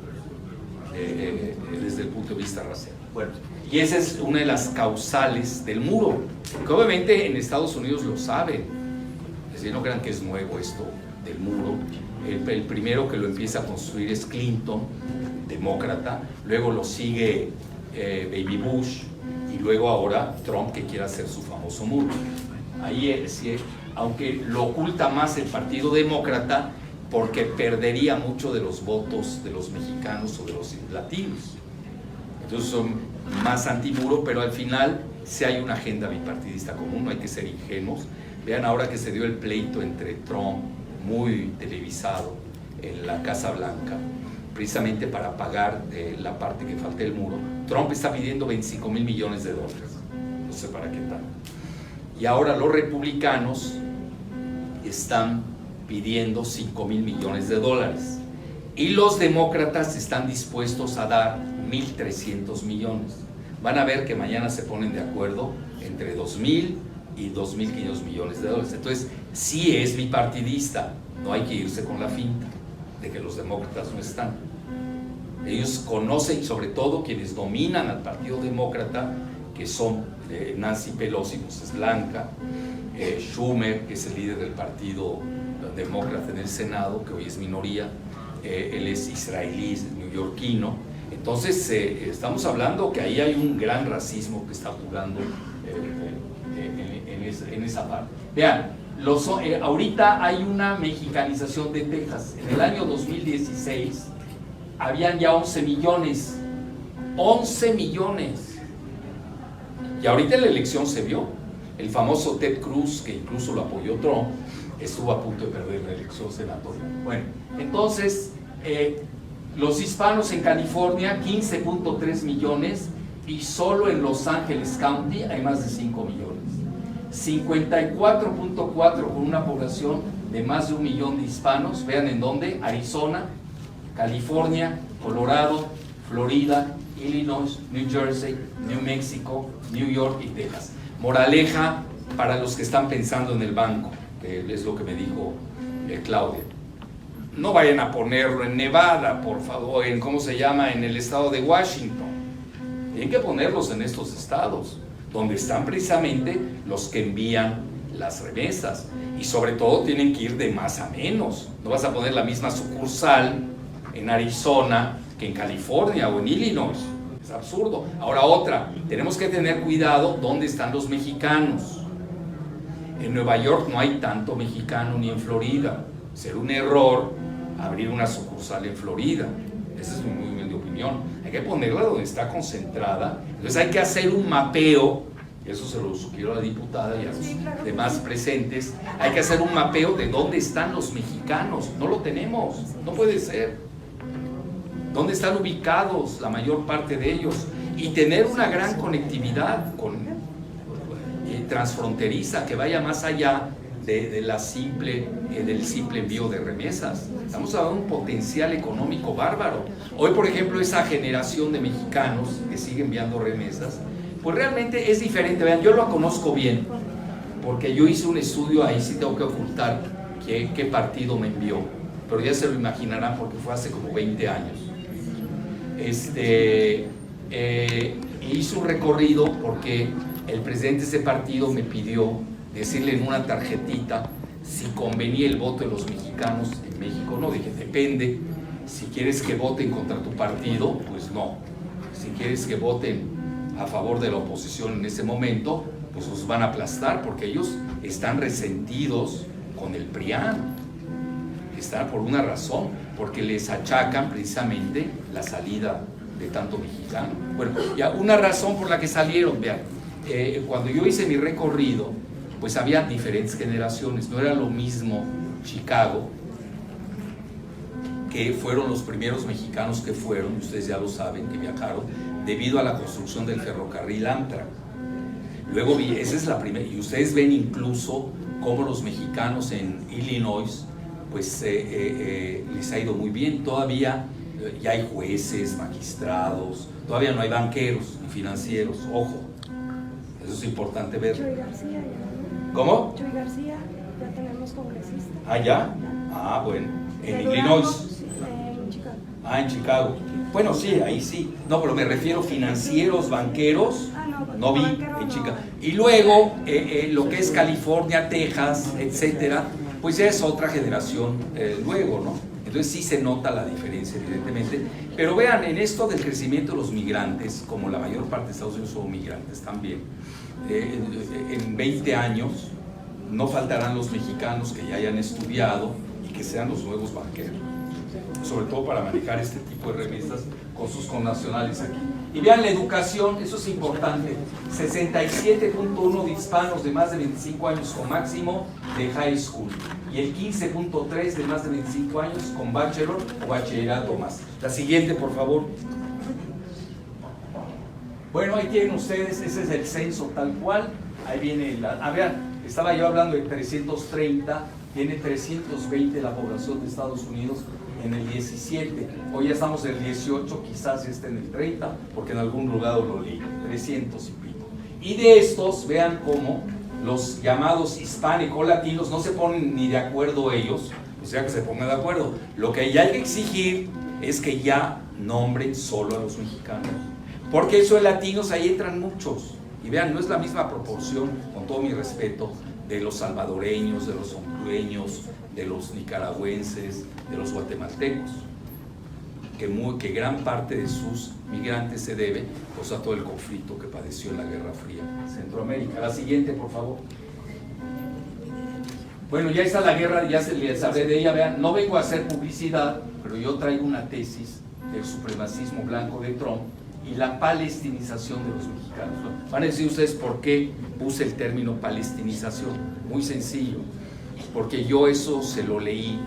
[SPEAKER 1] Desde el punto de vista racial. Bueno, y esa es una de las causales del muro, que obviamente en Estados Unidos lo saben. Es decir, no crean que es nuevo esto del muro. El primero que lo empieza a construir es Clinton, demócrata, luego lo sigue Baby Bush, y luego ahora Trump, que quiere hacer su famoso muro. Ahí sí, aunque lo oculta más el Partido Demócrata, porque perdería mucho de los votos de los mexicanos o de los latinos. Entonces son más antimuro, pero al final sí hay una agenda bipartidista común, no hay que ser ingenuos. Vean ahora que se dio el pleito entre Trump, muy televisado, en la Casa Blanca, precisamente para pagar la parte que falta del muro. Trump está pidiendo $25,000 millones, no sé para qué tal. Y ahora los republicanos están pidiendo $5,000 millones, y los demócratas están dispuestos a dar 1,300 millones. Van a ver que mañana se ponen de acuerdo entre 2,000 y 2,500 millones de dólares. Entonces sí es bipartidista, no hay que irse con la finta. de que los demócratas no están. Ellos conocen, sobre todo quienes dominan al Partido Demócrata, que son Nancy Pelosi, pues es blanca, Schumer, que es el líder del Partido Demócrata en el Senado, que hoy es minoría, él es israelí, es neoyorquino. Entonces estamos hablando que ahí hay un gran racismo que está jugando en esa parte. Vean, ahorita hay una mexicanización de Texas. En el año 2016 habían ya 11 millones. 11 millones. Y ahorita en la elección se vio. El famoso Ted Cruz, que incluso lo apoyó Trump, estuvo a punto de perder la elección senatorial. Bueno, entonces, los hispanos en California, 15.3 millones, y solo en Los Ángeles County hay más de 5 millones. 54.4 con una población de más de 1 millón de hispanos. Vean en dónde: Arizona, California, Colorado, Florida, Illinois, New Jersey, New Mexico, New York y Texas. Moraleja para los que están pensando en el banco, que es lo que me dijo Claudia. No vayan a ponerlo en Nevada, por favor, en ¿cómo se llama? En el estado de Washington. Tienen que ponerlos en estos estados, donde están precisamente los que envían las remesas. Y sobre todo tienen que ir de más a menos. No vas a poner la misma sucursal en Arizona que en California o en Illinois. Es absurdo. Ahora otra, tenemos que tener cuidado dónde están los mexicanos. En Nueva York no hay tanto mexicano, ni en Florida. Ser un error abrir una sucursal en Florida. Esa es mi muy humilde opinión. Hay que ponerla donde está concentrada. Entonces hay que hacer un mapeo, y eso se lo sugiero a la diputada y a los demás presentes. Hay que hacer un mapeo de dónde están los mexicanos. No lo tenemos, no puede ser. ¿Dónde están ubicados la mayor parte de ellos? Y tener una gran conectividad transfronteriza que vaya más allá del simple envío de remesas. Estamos hablando de un potencial económico bárbaro. Hoy, por ejemplo, esa generación de mexicanos que sigue enviando remesas, pues realmente es diferente. Vean, yo lo conozco bien, porque yo hice un estudio, ahí sí tengo que ocultar qué partido me envió, pero ya se lo imaginarán porque fue hace como 20 años. Hice un recorrido porque el presidente de ese partido me pidió decirle en una tarjetita si convenía el voto de los mexicanos en México. No, dije, depende. Si quieres que voten contra tu partido, pues no. Si quieres que voten a favor de la oposición en ese momento, pues los van a aplastar, porque ellos están resentidos con el PRIAN. Están por una razón, porque les achacan precisamente la salida de tanto mexicano. Bueno, ya una razón por la que salieron, vean, cuando yo hice mi recorrido, pues había diferentes generaciones. No era lo mismo Chicago, que fueron los primeros mexicanos que fueron, ustedes ya lo saben, que viajaron, debido a la construcción del ferrocarril Amtrak. Luego esa es la primera, y ustedes ven incluso cómo los mexicanos en Illinois, pues les ha ido muy bien. Todavía ya hay jueces, magistrados, todavía no hay banqueros ni financieros, ojo, eso es importante ver.
[SPEAKER 2] Chuy García ya.
[SPEAKER 1] ¿Cómo?
[SPEAKER 2] Chuy García, ya tenemos congresista.
[SPEAKER 1] ¿Ah, ya? Ah, bueno. ¿En Illinois?
[SPEAKER 2] Sí, en Chicago.
[SPEAKER 1] Ah, en Chicago. Bueno, sí, ahí sí. No, pero me refiero financieros, banqueros. No vi en Chicago. Y luego, lo que es California, Texas, etcétera, pues ya es otra generación luego, ¿no? Entonces sí se nota la diferencia, evidentemente. Pero vean, en esto del crecimiento de los migrantes, como la mayor parte de Estados Unidos son migrantes también, en 20 años no faltarán los mexicanos que ya hayan estudiado y que sean los nuevos banqueros, sobre todo para manejar este tipo de remesas con sus connacionales aquí. Y vean la educación, eso es importante, 67.1 de hispanos de más de 25 años con máximo de high school, y el 15.3 de más de 25 años con bachelor o bachillerato más. La siguiente, por favor. Bueno, ahí tienen ustedes, ese es el censo tal cual. Ahí viene vean, estaba yo hablando de 330, tiene 320 la población de Estados Unidos en el 17. Hoy ya estamos en el 18, quizás esté en el 30, porque en algún lugar lo leí, 300 y pico. Y de estos, vean cómo los llamados hispánicos latinos no se ponen ni de acuerdo ellos, pues sea que se pongan de acuerdo. Lo que ya hay que exigir es que ya nombren solo a los mexicanos, porque eso de latinos ahí entran muchos, y vean, no es la misma proporción, con todo mi respeto, de los salvadoreños, de los hondureños, de los nicaragüenses, de los guatemaltecos, que gran parte de sus migrantes se debe pues, a todo el conflicto que padeció en la Guerra Fría en Centroamérica. La siguiente, por favor. Bueno, ya está la guerra, ya se les hablé de ella. Vean, no vengo a hacer publicidad, pero yo traigo una tesis del supremacismo blanco de Trump y la palestinización de los mexicanos. Van a decir ustedes por qué puse el término palestinización. Muy sencillo, porque yo eso se lo leí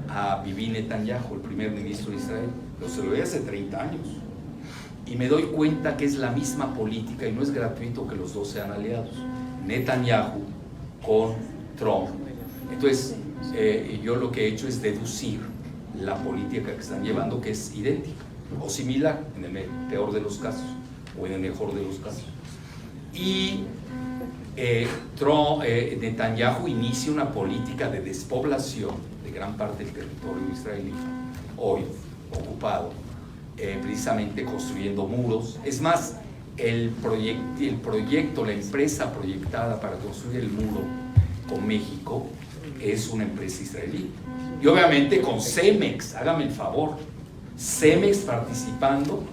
[SPEAKER 1] a Bibi Netanyahu, el primer ministro de Israel, pero se lo leí hace 30 años. Y me doy cuenta que es la misma política y no es gratuito que los dos sean aliados. Netanyahu con Trump. Entonces, yo lo que he hecho es deducir la política que están llevando, que es idéntica o similar en el peor de los casos o en el mejor de los casos. Y Netanyahu inicia una política de despoblación de gran parte del territorio israelí, hoy ocupado, precisamente construyendo muros. Es más, el proyecto, la empresa proyectada para construir el muro con México es una empresa israelí. Y obviamente con Cemex, hágame el favor, Cemex participando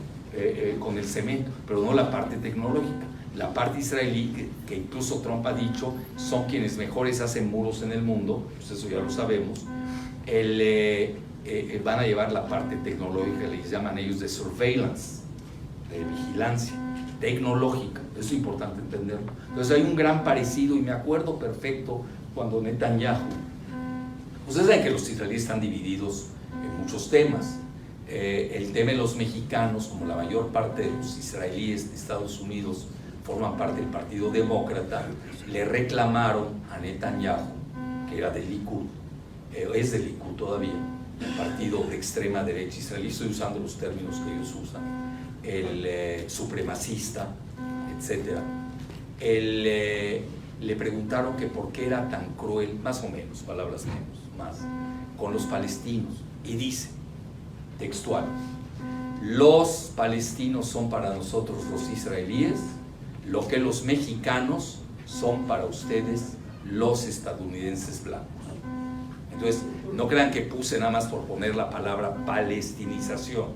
[SPEAKER 1] con el cemento, pero no la parte tecnológica. La parte israelí, que incluso Trump ha dicho, son quienes mejores hacen muros en el mundo, pues eso ya lo sabemos, van a llevar la parte tecnológica, les llaman ellos de surveillance, de vigilancia tecnológica. Eso es importante entenderlo. Entonces hay un gran parecido, y me acuerdo perfecto cuando Netanyahu, ustedes saben que los israelíes están divididos en muchos temas. El tema de los mexicanos, como la mayor parte de los israelíes de Estados Unidos forman parte del Partido Demócrata, le reclamaron a Netanyahu, que era del Likud, es del Likud todavía, el partido de extrema derecha israelí, estoy usando los términos que ellos usan, el supremacista, etc. Le preguntaron que por qué era tan cruel, más o menos, palabras menos, más, con los palestinos, y dice, textual, los palestinos son para nosotros los israelíes lo que los mexicanos son para ustedes los estadounidenses blancos. Entonces, no crean que puse nada más por poner la palabra palestinización,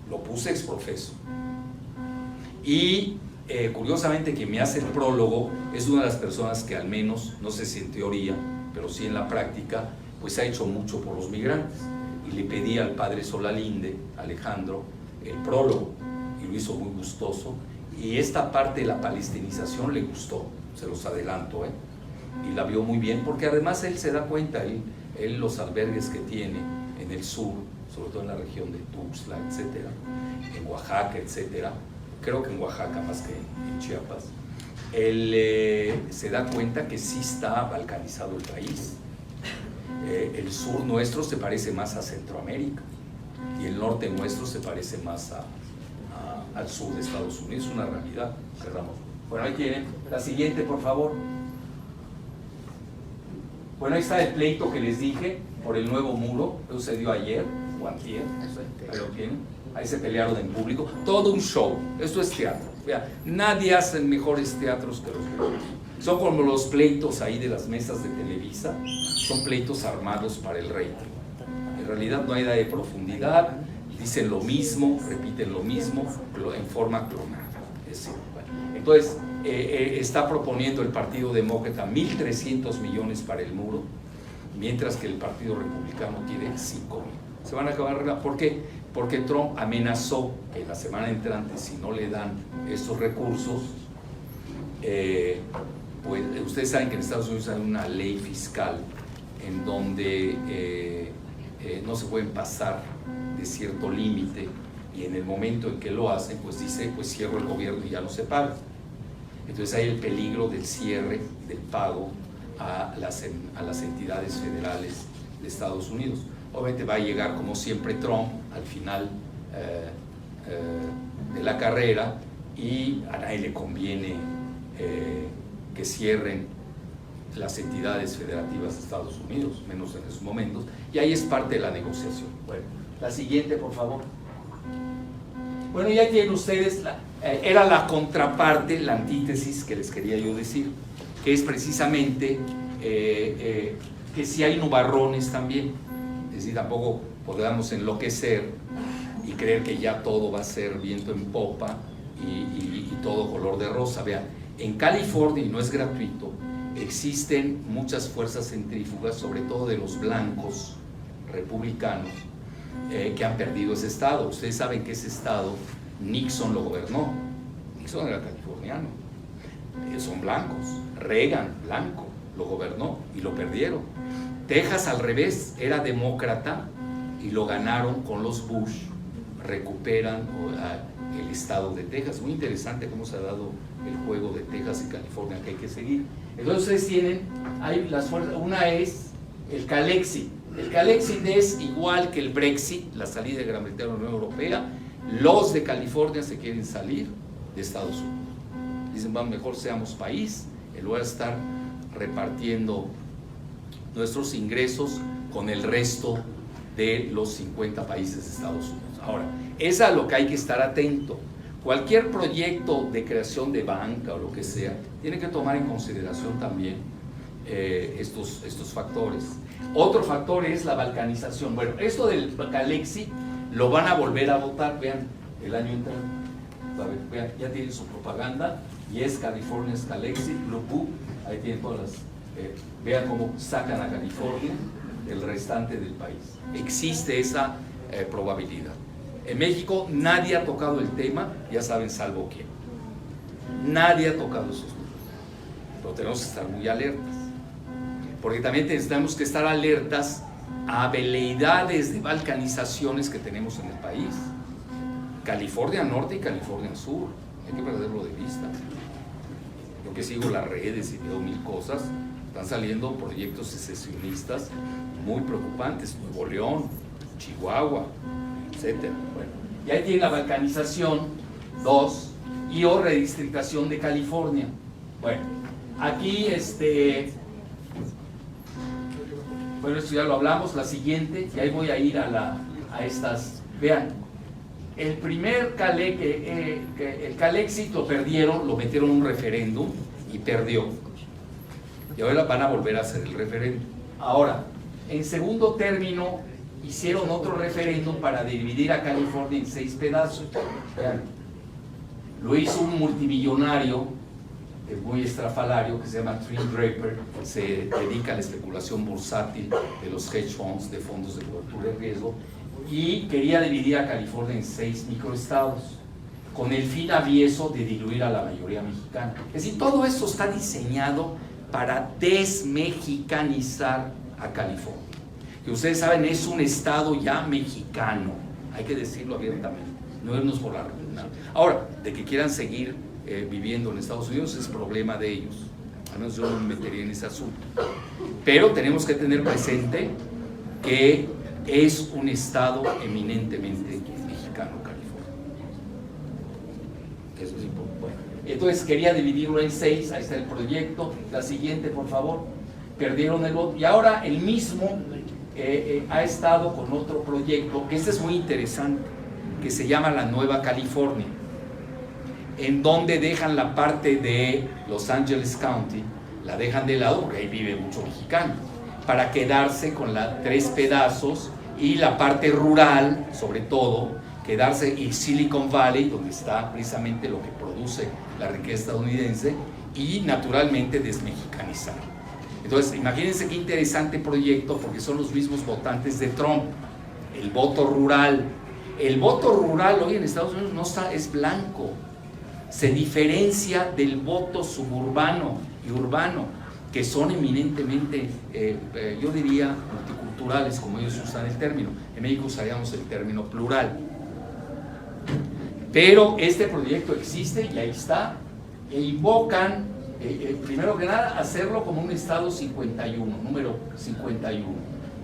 [SPEAKER 1] lo puse ex profeso. Y curiosamente quien me hace el prólogo es una de las personas que al menos, no sé si en teoría, pero sí en la práctica, pues ha hecho mucho por los migrantes. Y le pedí al padre Solalinde, Alejandro, el prólogo, y lo hizo muy gustoso. Y esta parte de la palestinización le gustó, se los adelanto, y la vio muy bien, porque además él se da cuenta, él los albergues que tiene en el sur, sobre todo en la región de Tuxtla, etcétera, en Oaxaca, etcétera, creo que en Oaxaca más que en Chiapas, él se da cuenta que sí está balcanizado el país. El sur nuestro se parece más a Centroamérica y el norte nuestro se parece más al sur de Estados Unidos. Es una realidad. Cerramos. Bueno, ahí tienen. La siguiente, por favor. Bueno, ahí está el pleito que les dije por el nuevo muro. Eso se dio ayer o antier. Ahí lo tienen. Ahí se pelearon en público. Todo un show. Esto es teatro. Vea, nadie hace mejores teatros que los gringos. Son como los pleitos ahí de las mesas de Televisa. Son pleitos armados para el rating. En realidad no hay nada de profundidad. Dicen lo mismo, repiten lo mismo, en forma clonada. Es decir, bueno. Entonces, está proponiendo el Partido Demócrata 1.300 millones para el muro, mientras que el Partido Republicano tiene 5,000. Se van a acabar. ¿Por qué? Porque Trump amenazó que la semana entrante, si no le dan estos recursos, pues ustedes saben que en Estados Unidos hay una ley fiscal en donde no se pueden pasar de cierto límite, y en el momento en que lo hacen, pues dice, pues cierro el gobierno y ya no se paga. Entonces hay el peligro del cierre del pago a las entidades federales de Estados Unidos. Obviamente va a llegar, como siempre, Trump al final de la carrera, y a nadie le conviene que cierren las entidades federativas de Estados Unidos, menos en esos momentos, y ahí es parte de la negociación. Bueno, la siguiente, por favor. Bueno, ya tienen ustedes, era la contraparte, la antítesis que les quería yo decir, que es precisamente que si hay nubarrones también, es decir, tampoco podamos enloquecer y creer que ya todo va a ser viento en popa y todo color de rosa. Vean, en California, y no es gratuito, existen muchas fuerzas centrífugas, sobre todo de los blancos republicanos, que han perdido ese estado. Ustedes saben que ese estado Nixon lo gobernó. Nixon era californiano, son blancos. Reagan, blanco, lo gobernó y lo perdieron. Texas al revés, era demócrata y lo ganaron con los Bush. Recuperan el estado de Texas. Muy interesante cómo se ha dado el juego de Texas y California, que hay que seguir. Entonces ustedes tienen, hay las fuerzas, una es el Calexit. El Calexit es igual que el Brexit, la salida de Gran Bretaña de la Unión Europea. Los de California se quieren salir de Estados Unidos. Dicen, vamos, mejor seamos país, en lugar de estar repartiendo nuestros ingresos con el resto de los 50 países de Estados Unidos. Ahora, es a lo que hay que estar atento. Cualquier proyecto de creación de banca o lo que sea, tiene que tomar en consideración también estos factores. Otro factor es la balcanización. Bueno, esto del Calexit lo van a volver a votar, vean, el año entrante. Vean, ya tienen su propaganda, y es California's Calexit, Blue Book, ahí tienen todas las... vean cómo sacan a California del restante del país. Existe esa probabilidad. En México nadie ha tocado el tema, ya saben, salvo quién. Nadie ha tocado esos números. Pero tenemos que estar muy alertas. Porque también tenemos que estar alertas a veleidades de balcanizaciones que tenemos en el país. California Norte y California Sur. Hay que perderlo de vista. Yo que sigo las redes y veo mil cosas, están saliendo proyectos secesionistas muy preocupantes. Nuevo León, Chihuahua, etcétera. Bueno, y ahí tiene la balcanización 2 y o redistrictación de California. Bueno, aquí bueno, esto ya lo hablamos. La siguiente, y ahí voy a ir a estas. Vean, el primer el Calexit lo perdieron, lo metieron en un referéndum y perdió. Y ahora van a volver a hacer el referéndum. Ahora, en segundo término, hicieron otro referéndum para dividir a California en 6 pedazos. Vean, lo hizo un multimillonario, muy estrafalario, que se llama Tim Draper, se dedica a la especulación bursátil de los hedge funds, de fondos de cobertura de riesgo, y quería dividir a California en 6 microestados, con el fin avieso de diluir a la mayoría mexicana. Es decir, todo esto está diseñado para desmexicanizar a California, que ustedes saben es un estado ya mexicano, hay que decirlo abiertamente, no irnos por la ruina. Ahora, de que quieran seguir viviendo en Estados Unidos es problema de ellos, al menos yo no me metería en ese asunto, pero tenemos que tener presente que es un estado eminentemente mexicano, California. Eso es importante. Bueno, entonces quería dividirlo en 6, ahí está el proyecto. La siguiente, por favor. Perdieron el voto y ahora el mismo ha estado con otro proyecto, que este es muy interesante, que se llama la Nueva California, en donde dejan la parte de Los Angeles County, la dejan de lado porque ahí vive mucho mexicano, para quedarse con 3 pedazos y la parte rural, sobre todo, quedarse en Silicon Valley, donde está precisamente lo que produce la riqueza estadounidense, y naturalmente desmexicanizar. Entonces, imagínense qué interesante proyecto, porque son los mismos votantes de Trump, el voto rural. El voto rural hoy en Estados Unidos no está, es blanco. Se diferencia del voto suburbano y urbano, que son eminentemente, yo diría, multiculturales, como ellos usan el término. En México usaríamos el término plural. Pero este proyecto existe y ahí está, e invocan, primero que nada, hacerlo como un estado 51, número 51.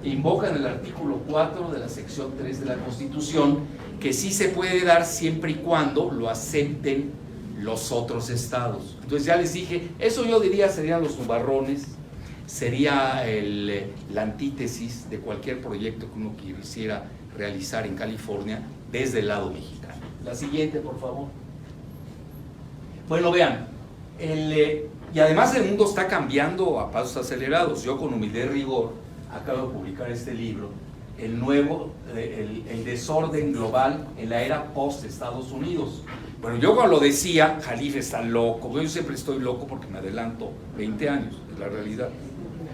[SPEAKER 1] E invocan el artículo 4 de la sección 3 de la Constitución, que sí se puede dar siempre y cuando lo acepten los otros estados. Entonces ya les dije, eso yo diría serían los nubarrones sería la antítesis de cualquier proyecto que uno quisiera realizar en California desde el lado mexicano. La siguiente, por favor. Bueno, vean, y además el mundo está cambiando a pasos acelerados. Yo, con humildad y rigor, acabo de publicar este libro, el desorden global en la era post-Estados Unidos. Bueno, yo cuando lo decía, Jalife está loco. Yo siempre estoy loco porque me adelanto 20 años, es la realidad.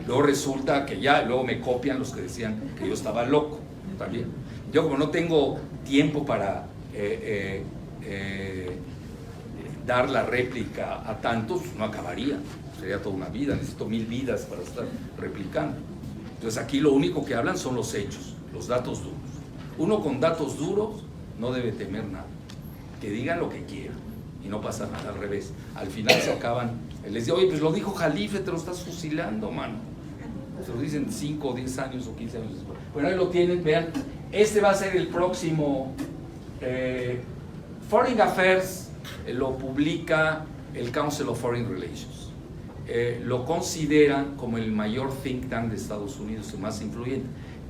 [SPEAKER 1] Luego resulta que luego me copian los que decían que yo estaba loco también. Yo, como no tengo tiempo para dar la réplica a tantos, no acabaría, sería toda una vida, necesito 1000 vidas para estar replicando. Entonces aquí lo único que hablan son los hechos, los datos duros. Uno con datos duros no debe temer nada, que digan lo que quieran y no pasa nada, al revés. Al final se acaban, les digo, oye, pues lo dijo Jalife, te lo estás fusilando, mano. Se lo dicen 5 o 10 años o 15 años después. Bueno, ahí lo tienen, vean, este va a ser el próximo Foreign Affairs, lo publica el Council of Foreign Relations. Lo consideran como el mayor think tank de Estados Unidos, el más influyente.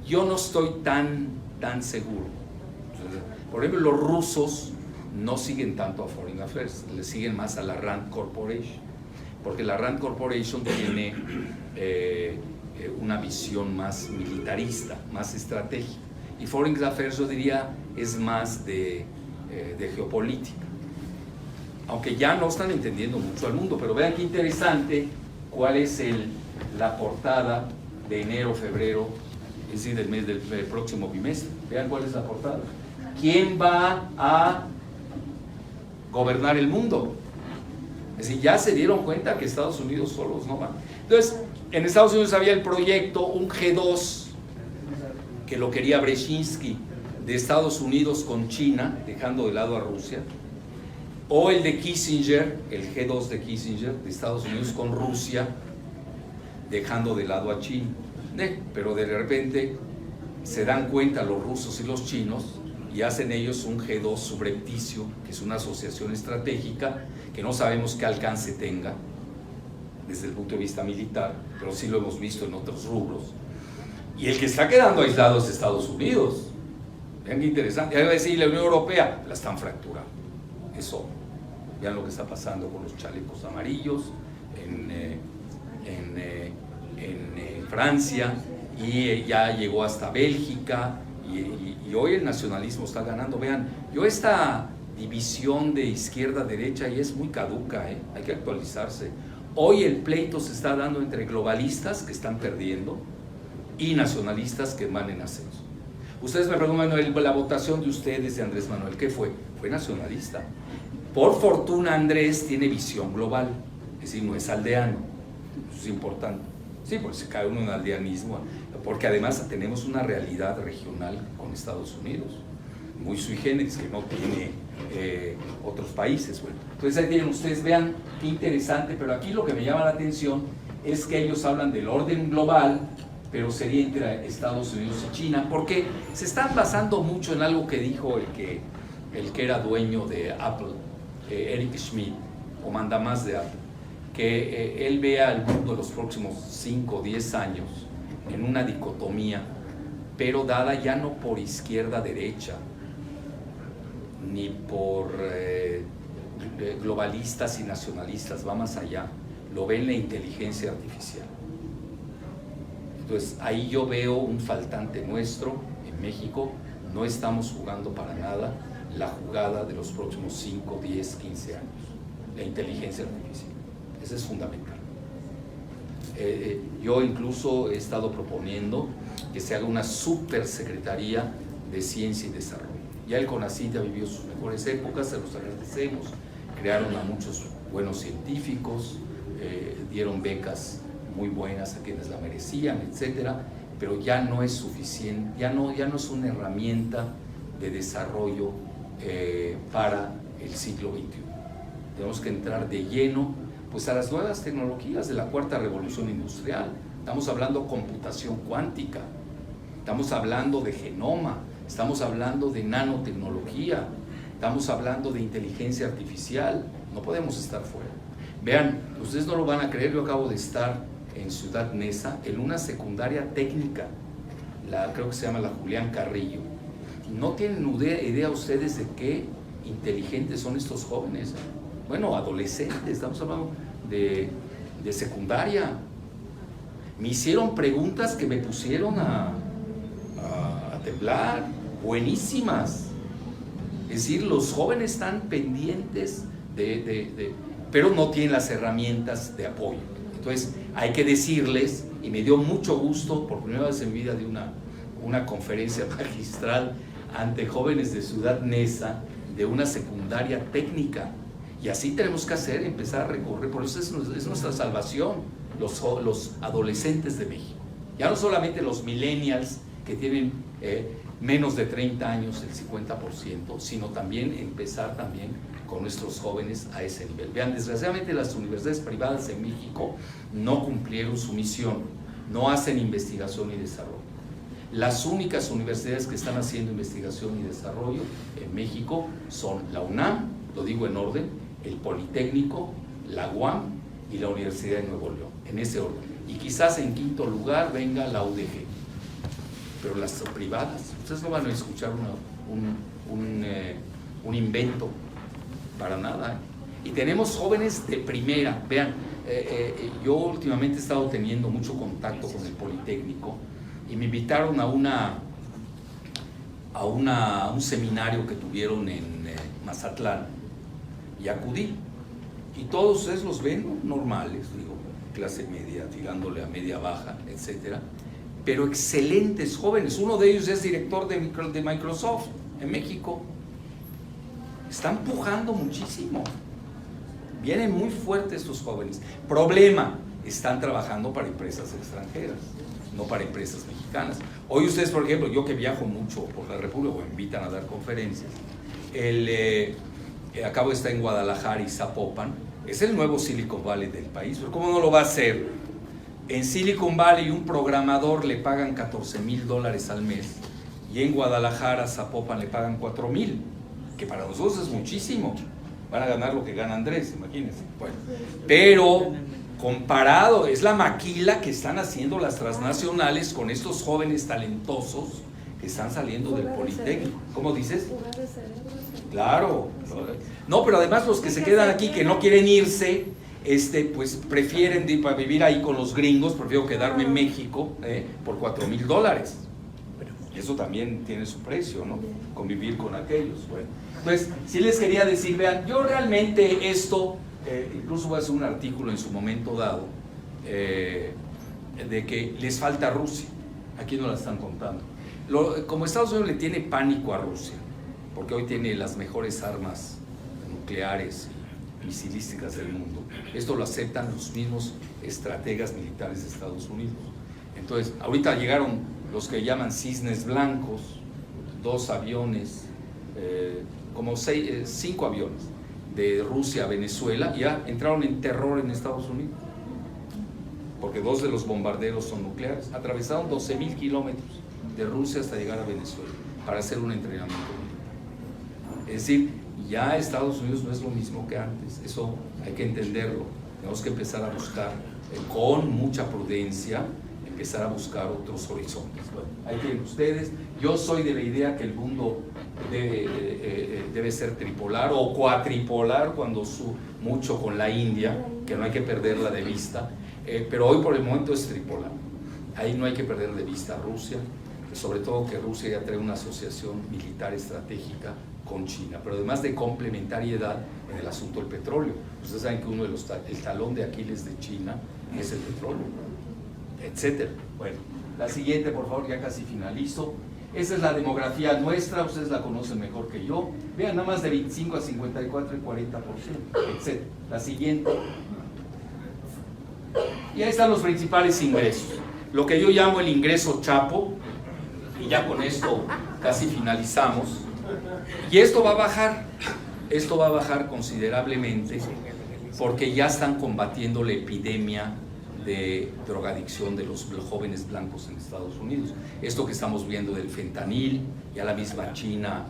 [SPEAKER 1] Yo no estoy tan seguro. Por ejemplo, los rusos no siguen tanto a Foreign Affairs, le siguen más a la Rand Corporation, porque la Rand Corporation tiene una visión más militarista, más estratégica, y Foreign Affairs, yo diría, es más de geopolítica, aunque ya no están entendiendo mucho al mundo. Pero vean qué interesante cuál es la portada de enero, febrero, es decir, del próximo bimestre. Vean cuál es la portada. ¿Quién va a gobernar el mundo? Es decir, ya se dieron cuenta que Estados Unidos solos no van. Entonces, en Estados Unidos había el proyecto, un G2, que lo quería Brzezinski, de Estados Unidos con China, dejando de lado a Rusia, o el de Kissinger, el G2 de Kissinger, de Estados Unidos con Rusia, dejando de lado a China. Pero de repente se dan cuenta los rusos y los chinos y hacen ellos un G2 subrepticio, que es una asociación estratégica que no sabemos qué alcance tenga desde el punto de vista militar, pero sí lo hemos visto en otros rubros. Y el que está quedando aislado es Estados Unidos. Vean qué interesante. Ya iba a decir, la Unión Europea la están fracturando. Eso. Vean lo que está pasando con los chalecos amarillos en Francia, y ya llegó hasta Bélgica, y hoy el nacionalismo está ganando. Vean, esta división de izquierda-derecha ya es muy caduca, hay que actualizarse. Hoy el pleito se está dando entre globalistas, que están perdiendo, y nacionalistas, que van en ascenso. Ustedes me preguntan, la votación de ustedes, de Andrés Manuel, ¿qué fue? Fue nacionalista. Por fortuna, Andrés tiene visión global, es decir, no es aldeano. Eso es importante. Sí, porque se cae uno en aldeanismo, porque además tenemos una realidad regional con Estados Unidos, muy sui generis, que no tiene otros países. Bueno, entonces ahí tienen ustedes, vean qué interesante, pero aquí lo que me llama la atención es que ellos hablan del orden global, pero sería entre Estados Unidos y China, porque se están basando mucho en algo que dijo el que era dueño de Apple, Eric Schmidt, o mandamás de Apple, que él vea al mundo en los próximos 5 o 10 años en una dicotomía, pero dada ya no por izquierda-derecha, ni por globalistas y nacionalistas, va más allá, lo ve en la inteligencia artificial. Entonces ahí yo veo un faltante nuestro en México. No estamos jugando para nada la jugada de los próximos 5, 10, 15 años, la inteligencia artificial. Eso es fundamental. Yo incluso he estado proponiendo que se haga una supersecretaría de ciencia y desarrollo. Ya el CONACYT ha vivido sus mejores épocas, se los agradecemos, crearon a muchos buenos científicos, dieron becas muy buenas a quienes la merecían, etcétera, pero ya no es suficiente, ya no es una herramienta de desarrollo para el siglo XXI. Tenemos que entrar de lleno pues a las nuevas tecnologías de la cuarta revolución industrial. Estamos hablando de computación cuántica, estamos hablando de genoma, estamos hablando de nanotecnología, estamos hablando de inteligencia artificial. No podemos estar fuera. Vean, ustedes no lo van a creer, yo acabo de estar en Ciudad Neza, en una secundaria técnica, creo que se llama la Julián Carrillo. No tienen idea ustedes de qué inteligentes son estos jóvenes. Bueno, adolescentes, estamos hablando de secundaria. Me hicieron preguntas que me pusieron a temblar, buenísimas. Es decir, los jóvenes están pendientes pero no tienen las herramientas de apoyo. Entonces hay que decirles, y me dio mucho gusto, por primera vez en mi vida, de una conferencia magistral ante jóvenes de Ciudad Neza, de una secundaria técnica. Y así tenemos que hacer, empezar a recorrer. Por eso es nuestra salvación, los adolescentes de México. Ya no solamente los millennials que tienen menos de 30 años, el 50%, sino también empezar también con nuestros jóvenes a ese nivel. Vean, desgraciadamente las universidades privadas en México no cumplieron su misión, no hacen investigación y desarrollo. Las únicas universidades que están haciendo investigación y desarrollo en México son la UNAM, lo digo en orden, el Politécnico, la UAM y la Universidad de Nuevo León, en ese orden. Y quizás en quinto lugar venga la UDG. Pero las privadas, ustedes no van a escuchar un invento para nada. Y tenemos jóvenes de primera. Vean, yo últimamente he estado teniendo mucho contacto con el Politécnico y me invitaron a un seminario que tuvieron en Mazatlán y acudí. Y todos ustedes los ven, ¿no?, normales, digo, clase media, tirándole a media baja, etcétera. Pero excelentes jóvenes. Uno de ellos es director de Microsoft en México. Están pujando muchísimo. Vienen muy fuertes estos jóvenes. Problema, están trabajando para empresas extranjeras, no para empresas mexicanas. Hoy ustedes, por ejemplo, yo que viajo mucho por la República, me invitan a dar conferencias. Acabo de estar en Guadalajara y Zapopan. Es el nuevo Silicon Valley del país. Pero ¿cómo no lo va a hacer? En Silicon Valley un programador le pagan $14,000 al mes y en Guadalajara, Zapopan, le pagan $4,000, que para nosotros es muchísimo. Van a ganar lo que gana Andrés, imagínense. Bueno, pero comparado, es la maquila que están haciendo las transnacionales con estos jóvenes talentosos que están saliendo del Politécnico. ¿Cómo dices? Claro. No, pero además los que se quedan aquí, que no quieren irse, pues prefieren para vivir ahí con los gringos. Prefiero quedarme en México por $4,000. Eso también tiene su precio, ¿no? Convivir con aquellos. Bueno, entonces, sí les quería decir, vean, yo realmente esto, incluso voy a hacer un artículo en su momento dado, de que les falta Rusia. Aquí no la están contando. Como Estados Unidos le tiene pánico a Rusia, porque hoy tiene las mejores armas nucleares y misilísticas del mundo. Esto lo aceptan los mismos estrategas militares de Estados Unidos. Entonces, ahorita llegaron los que llaman cisnes blancos, 2 aviones, como 5 aviones de Rusia a Venezuela, y ya entraron en terror en Estados Unidos, porque 2 de los bombarderos son nucleares. Atravesaron 12,000 kilómetros de Rusia hasta llegar a Venezuela para hacer un entrenamiento militar. Es decir, ya Estados Unidos no es lo mismo que antes. Eso hay que entenderlo. Tenemos que empezar a buscar con mucha prudencia, empezar a buscar otros horizontes. Bueno, ahí tienen ustedes. Yo soy de la idea que el mundo debe ser tripolar o cuatripolar, cuando mucho con la India, que no hay que perderla de vista, pero hoy por el momento es tripolar. Ahí no hay que perder de vista a Rusia, sobre todo que Rusia ya trae una asociación militar estratégica con China, pero además de complementariedad en el asunto del petróleo. Ustedes saben que el talón de Aquiles de China es el petróleo, etcétera. Bueno, la siguiente, por favor, ya casi finalizo. Esa es la demografía nuestra, ustedes la conocen mejor que yo. Vean, nada más de 25 a 54 y 40%, etcétera. La siguiente. Y ahí están los principales ingresos. Lo que yo llamo el ingreso chapo, y ya con esto casi finalizamos. Y esto va a bajar considerablemente, porque ya están combatiendo la epidemia de drogadicción de los jóvenes blancos en Estados Unidos. Esto que estamos viendo del fentanil, ya la misma China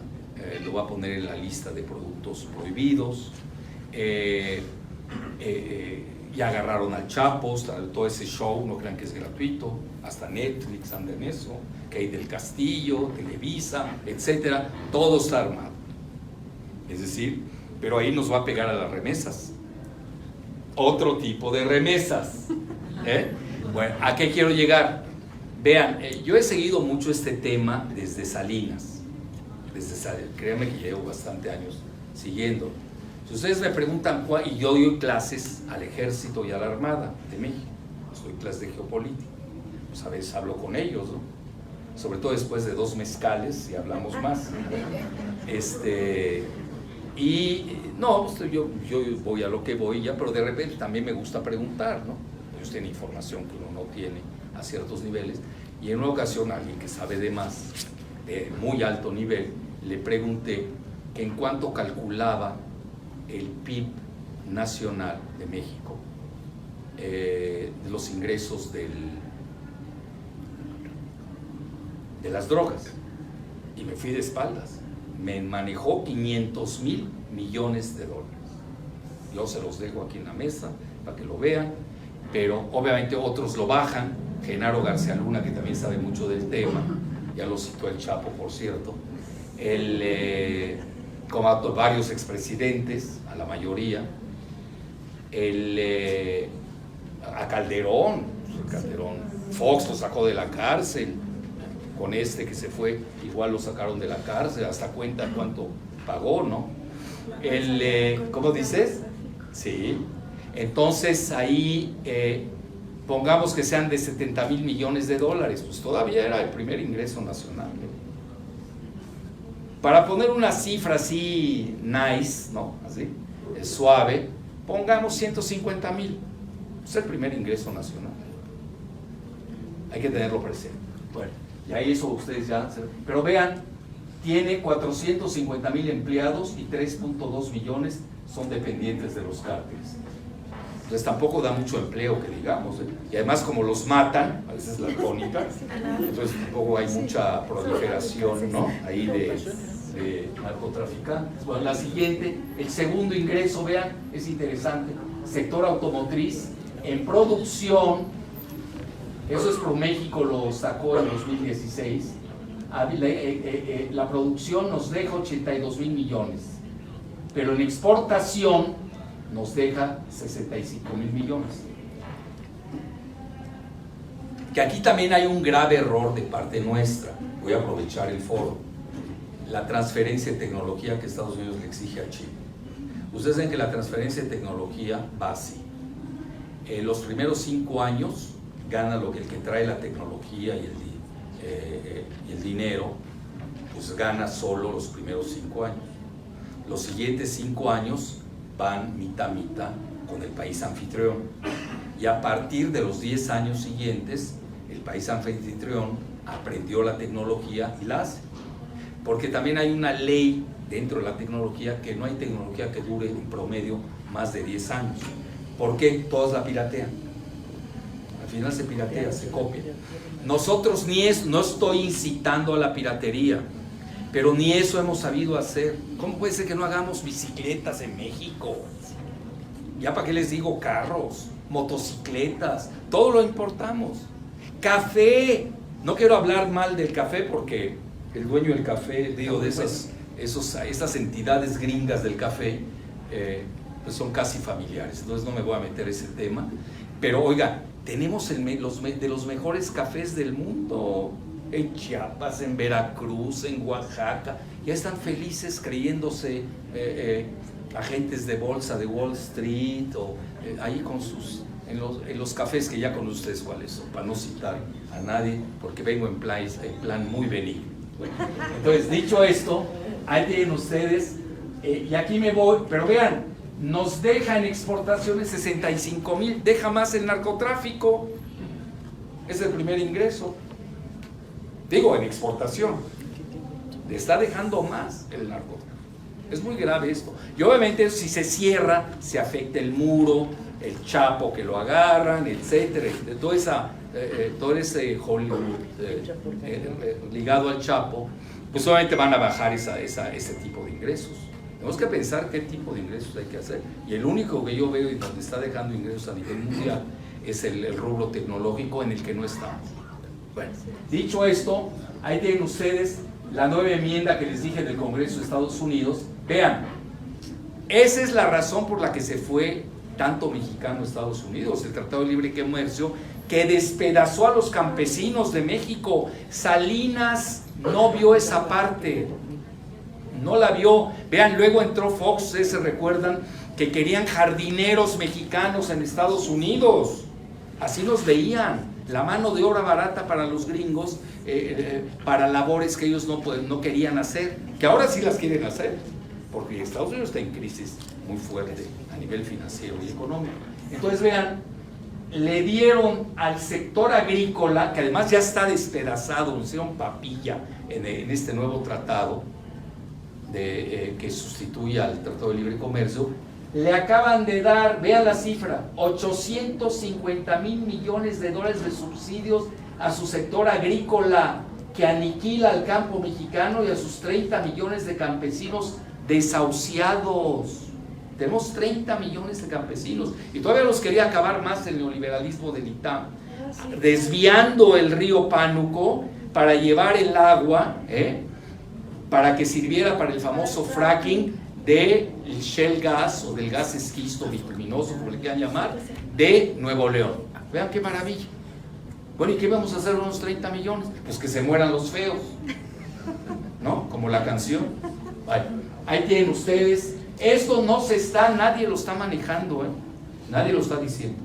[SPEAKER 1] lo va a poner en la lista de productos prohibidos. y agarraron al Chapo, todo ese show, no crean que es gratuito, hasta Netflix anda en eso, Key del Castillo, Televisa, etcétera, todo está armado. Es decir, pero ahí nos va a pegar a las remesas. Otro tipo de remesas. Bueno, ¿a qué quiero llegar? Vean, yo he seguido mucho este tema desde Salinas. Créanme que llevo bastante años siguiendo. Si ustedes me preguntan, y yo doy clases al Ejército y a la Armada de México, pues doy clases de geopolítica, pues a veces hablo con ellos, ¿no? Sobre todo después de 2 mezcales y hablamos más. Y no, yo voy a lo que voy ya, pero de repente también me gusta preguntar, ¿no? Ellos tienen información que uno no tiene a ciertos niveles, y en una ocasión a alguien que sabe de más, de muy alto nivel, le pregunté que en cuánto calculaba el PIB nacional de México, de los ingresos de las drogas, y me fui de espaldas. Me manejó 500,000 millones de dólares. Yo se los dejo aquí en la mesa para que lo vean, pero obviamente otros lo bajan. Genaro García Luna, que también sabe mucho del tema, ya lo citó el Chapo, por cierto, como a varios expresidentes, a la mayoría, a Calderón, Fox lo sacó de la cárcel, con este que se fue, igual lo sacaron de la cárcel, hasta cuenta cuánto pagó, ¿no? ¿Cómo dices? Sí. Entonces ahí, pongamos que sean de 70,000 millones de dólares, pues todavía era el primer ingreso nacional, ¿no? Para poner una cifra así nice, ¿no? Así, suave, pongamos 150,000, es el primer ingreso nacional. Hay que tenerlo presente. Bueno, y ahí eso ustedes ya, pero vean, tiene 450,000 empleados y 3.2 millones son dependientes de los cárteles. Entonces tampoco da mucho empleo, que digamos, y además como los matan, a veces la tónica, entonces tampoco hay mucha proliferación, ¿no? Ahí de narcotraficantes. Bueno, la siguiente, el segundo ingreso, vean, es interesante, sector automotriz, en producción, eso es ProMéxico, lo sacó en 2016, la producción nos deja 82,000 millones, pero en exportación nos deja 65,000 millones. Que aquí también hay un grave error de parte nuestra. Voy a aprovechar el foro. La transferencia de tecnología que Estados Unidos le exige a China. Ustedes saben que la transferencia de tecnología va así. Los primeros 5 años gana el que trae la tecnología y el dinero, pues gana solo los primeros 5 años. Los siguientes 5 años van mitad con el país anfitrión, y a partir de los 10 años siguientes el país anfitrión aprendió la tecnología y la hace, porque también hay una ley dentro de la tecnología que no hay tecnología que dure en promedio más de 10 años. ¿Por qué? Todos la piratean, al final se piratea, se copia. Nosotros no estoy incitando a la piratería, pero ni eso hemos sabido hacer. ¿Cómo puede ser que no hagamos bicicletas en México? Ya para qué les digo carros, motocicletas, todo lo importamos. Café, no quiero hablar mal del café porque el dueño del café, digo, de esas entidades gringas del café, pues son casi familiares, entonces no me voy a meter ese tema. Pero oiga, tenemos de los mejores cafés del mundo. En Chiapas, en Veracruz, en Oaxaca, ya están felices creyéndose agentes de bolsa de Wall Street, o ahí con en los cafés que ya conocen ustedes cuáles son, para no citar a nadie, porque vengo en plan muy benigno. Bueno, entonces, dicho esto, ahí tienen ustedes, y aquí me voy, pero vean, nos deja en exportaciones 65,000, deja más el narcotráfico, es el primer ingreso. Digo, en exportación, le está dejando más el narcotráfico. Es muy grave esto. Y obviamente si se cierra, se afecta el muro, el Chapo que lo agarran, etcétera, todo ese Hollywood ligado al Chapo, pues obviamente van a bajar ese tipo de ingresos. Tenemos que pensar qué tipo de ingresos hay que hacer. Y el único que yo veo y donde está dejando ingresos a nivel mundial es el rubro tecnológico, en el que no estamos. Bueno, dicho esto, ahí tienen ustedes la nueva enmienda que les dije del Congreso de Estados Unidos. Vean, esa es la razón por la que se fue tanto mexicano a Estados Unidos, el Tratado de Libre Comercio, que despedazó a los campesinos de México. Salinas no vio esa parte, no la vio. Vean, luego entró Fox, ustedes se recuerdan que querían jardineros mexicanos en Estados Unidos, así nos veían, la mano de obra barata para los gringos, para labores que ellos no querían hacer, que ahora sí las quieren hacer, porque Estados Unidos está en crisis muy fuerte a nivel financiero y económico. Entonces vean, le dieron al sector agrícola, que además ya está despedazado, lo hicieron papilla en este nuevo tratado que sustituye al Tratado de Libre Comercio. Le acaban de dar, vean la cifra, 850,000 millones de dólares de subsidios a su sector agrícola, que aniquila al campo mexicano y a sus 30 millones de campesinos desahuciados. Tenemos 30 millones de campesinos y todavía los quería acabar más el neoliberalismo del ITAM, desviando el río Pánuco para llevar el agua, para que sirviera para el famoso fracking del shale gas o del gas esquisto bituminoso, como le quieran llamar, de Nuevo León. Vean qué maravilla. Bueno, ¿y qué vamos a hacer con unos 30 millones? Pues que se mueran los feos, ¿no? Como la canción. Vale. Ahí tienen ustedes. Esto no se está, nadie lo está manejando, nadie lo está diciendo.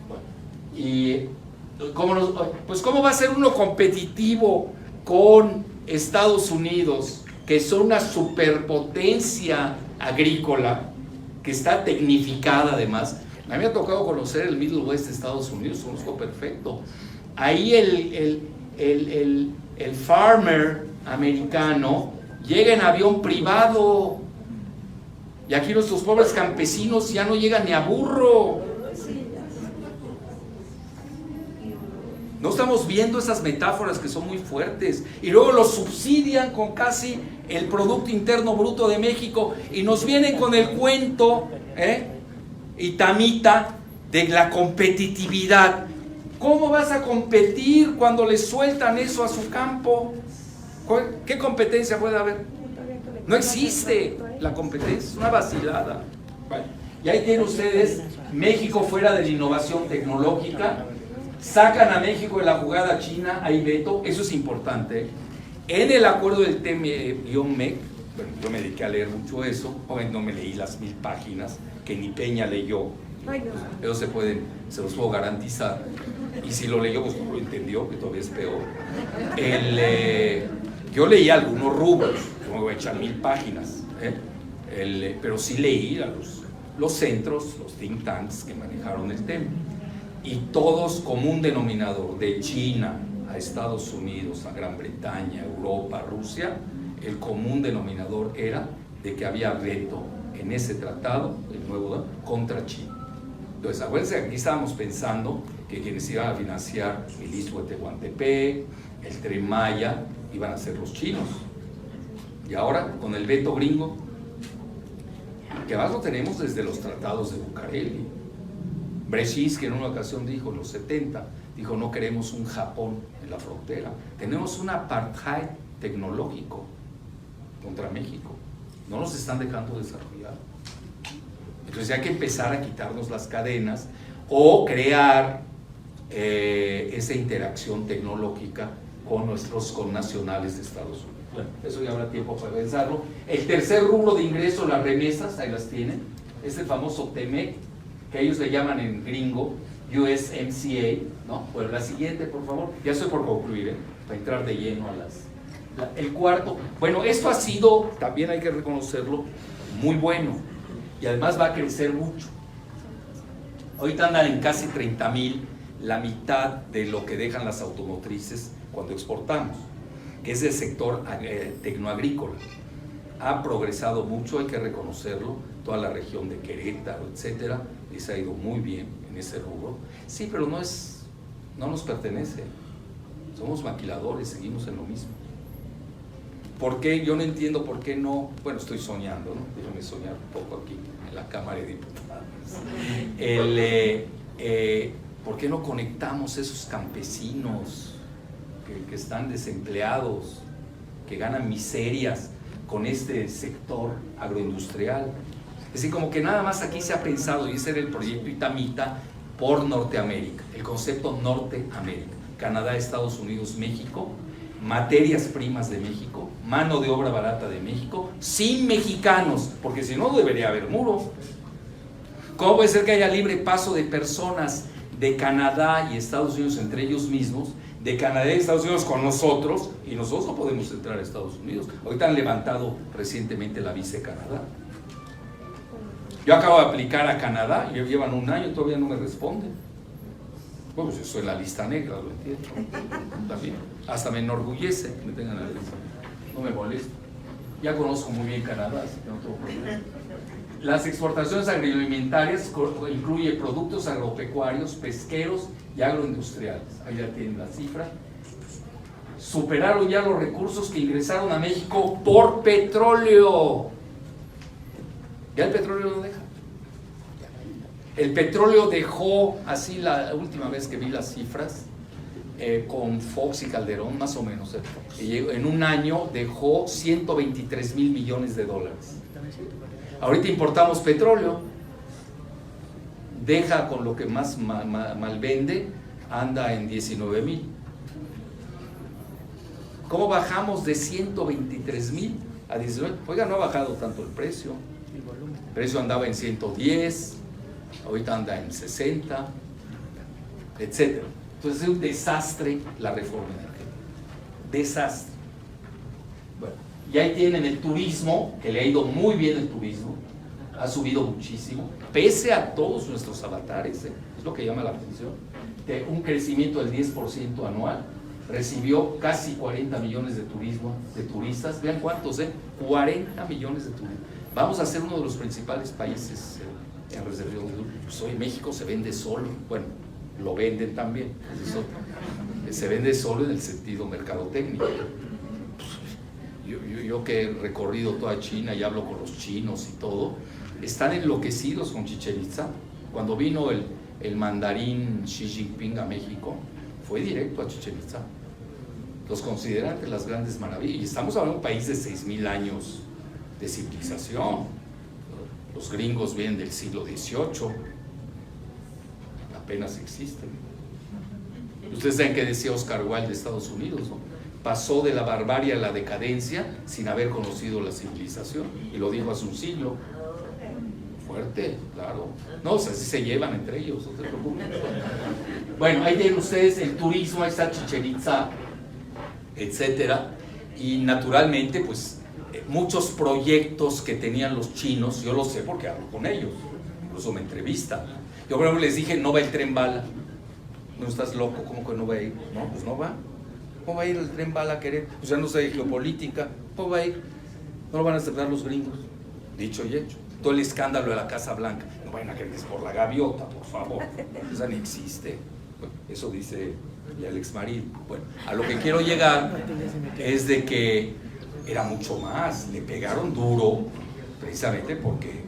[SPEAKER 1] Bueno, y ¿cómo va a ser uno competitivo con Estados Unidos, que son una superpotencia agrícola, que está tecnificada además? A mí me ha tocado conocer el Middle West de Estados Unidos, conozco perfecto. Ahí el farmer americano llega en avión privado, y aquí nuestros pobres campesinos ya no llegan ni a burro. No estamos viendo esas metáforas que son muy fuertes, y luego los subsidian con casi el Producto Interno Bruto de México, y nos vienen con el cuento, y tamita, de la competitividad. ¿Cómo vas a competir cuando le sueltan eso a su campo? ¿Qué competencia puede haber? No existe la competencia, es una vacilada. Vale. Y ahí tienen ustedes México fuera de la innovación tecnológica. Sacan a México de la jugada china, hay veto, eso es importante. En el acuerdo del TME-MEC, bueno, yo me dediqué a leer mucho eso, obviamente no me leí las 1000 páginas, que ni Peña leyó, eso se los puedo garantizar, y si lo leyó, pues no lo entendió, que todavía es peor. Yo leí algunos rubros, no me voy a echar 1000 páginas, pero sí leí a los centros, los think tanks que manejaron el tema. Y todos común denominador, de China a Estados Unidos, a Gran Bretaña, Europa, Rusia, el común denominador era de que había veto en ese tratado, el nuevo, contra China. Entonces, acuérdense que aquí estábamos pensando que quienes iban a financiar el Istmo de Tehuantepec, el Tren Maya, iban a ser los chinos. Y ahora, con el veto gringo, que además lo tenemos desde los tratados de Bucareli. Brzezinski en una ocasión dijo, en los 70, dijo, no queremos un Japón en la frontera, tenemos un apartheid tecnológico contra México, no nos están dejando desarrollar. Entonces hay que empezar a quitarnos las cadenas o crear esa interacción tecnológica con nuestros connacionales de Estados Unidos. Bueno, eso ya habrá tiempo para pensarlo. El tercer rubro de ingreso, las remesas, ahí las tienen, es el famoso TMEC, que ellos le llaman en gringo USMCA, ¿no? Pues la siguiente, por favor. Ya estoy por concluir, para entrar de lleno a el cuarto. Bueno, esto ha sido, también hay que reconocerlo, muy bueno, y además va a crecer mucho. Ahorita andan en casi 30,000, la mitad de lo que dejan las automotrices cuando exportamos, que es el sector tecnoagrícola. Ha progresado mucho, hay que reconocerlo, toda la región de Querétaro, etcétera, les ha ido muy bien en ese rubro. Sí, pero no nos pertenece, somos maquiladores, seguimos en lo mismo. ¿Por qué? Yo no entiendo por qué no, bueno, estoy soñando, ¿no? Déjame soñar un poco aquí en la Cámara de Diputados. ¿Por qué no conectamos esos campesinos que están desempleados, que ganan miserias con este sector agroindustrial? Es decir, como que nada más aquí se ha pensado, y ese era el proyecto Itamita, por Norteamérica, el concepto Norteamérica, Canadá, Estados Unidos, México, materias primas de México, mano de obra barata de México, sin mexicanos, porque si no debería haber muro. ¿Cómo puede ser que haya libre paso de personas de Canadá y Estados Unidos entre ellos mismos, de Canadá y Estados Unidos con nosotros, y nosotros no podemos entrar a Estados Unidos? Ahorita han levantado recientemente la visa de Canadá. Yo acabo de aplicar a Canadá, y llevan un año, todavía no me responden. Bueno, pues yo soy la lista negra, lo entiendo. También. Hasta me enorgullece que me tengan la lista. No me molesta. Ya conozco muy bien Canadá, así que no tengo problema. Las exportaciones agroalimentarias incluye productos agropecuarios, pesqueros y agroindustriales. Ahí ya tienen la cifra. Superaron ya los recursos que ingresaron a México por petróleo. Ya el petróleo no deja. El petróleo dejó, así la última vez que vi las cifras, con Fox y Calderón, más o menos, en un año dejó 123,000 millones de dólares. Ahorita importamos petróleo, deja con lo que más mal vende, anda en 19,000. ¿Cómo bajamos de 123,000 a 19? Oiga, no ha bajado tanto el precio. El precio andaba en 110, ahorita anda en 60, etc. Entonces es un desastre la reforma energética. Desastre. Bueno, y ahí tienen el turismo, que le ha ido muy bien el turismo, ha subido muchísimo, pese a todos nuestros avatares, es lo que llama la atención, de un crecimiento del 10% anual, recibió casi 40 millones de turistas, vean cuántos, 40 millones de turistas. Vamos a ser uno de los principales países en reserva. Pues hoy México se vende solo, bueno, lo venden también, se vende solo en el sentido mercadotécnico. Yo que he recorrido toda China y hablo con los chinos y todo, están enloquecidos con Chichén Itzá. Cuando vino el mandarín Xi Jinping a México, fue directo a Chichén Itzá. Los consideran entre las grandes maravillas. Y estamos hablando de un país de 6,000 años de civilización. Los gringos vienen del siglo XVIII, apenas existen. Ustedes saben que decía Oscar Wilde de Estados Unidos, ¿no? Pasó de la barbarie a la decadencia sin haber conocido la civilización, y lo dijo hace un siglo. Fuerte, claro. No, o sea, así se llevan entre ellos, no se preocupen. Bueno, ahí tienen ustedes el turismo, ahí está Chichén Itzá, etcétera, y naturalmente, pues, muchos proyectos que tenían los chinos, yo lo sé porque hablo con ellos, incluso me entrevistan. Yo, por ejemplo, les dije, no va el tren bala. No, estás loco, ¿cómo que no va a ir? No, pues no va. ¿Cómo va a ir el tren bala a querer? Pues ya no sé de geopolítica. ¿Cómo va a ir? No lo van a aceptar los gringos. Dicho y hecho. Todo el escándalo de la Casa Blanca. No vayan a creer que es por la gaviota, por favor. Esa ni existe. Bueno, eso dice el ex marido. Bueno, a lo que quiero llegar es de que era mucho más. Le pegaron duro, precisamente porque,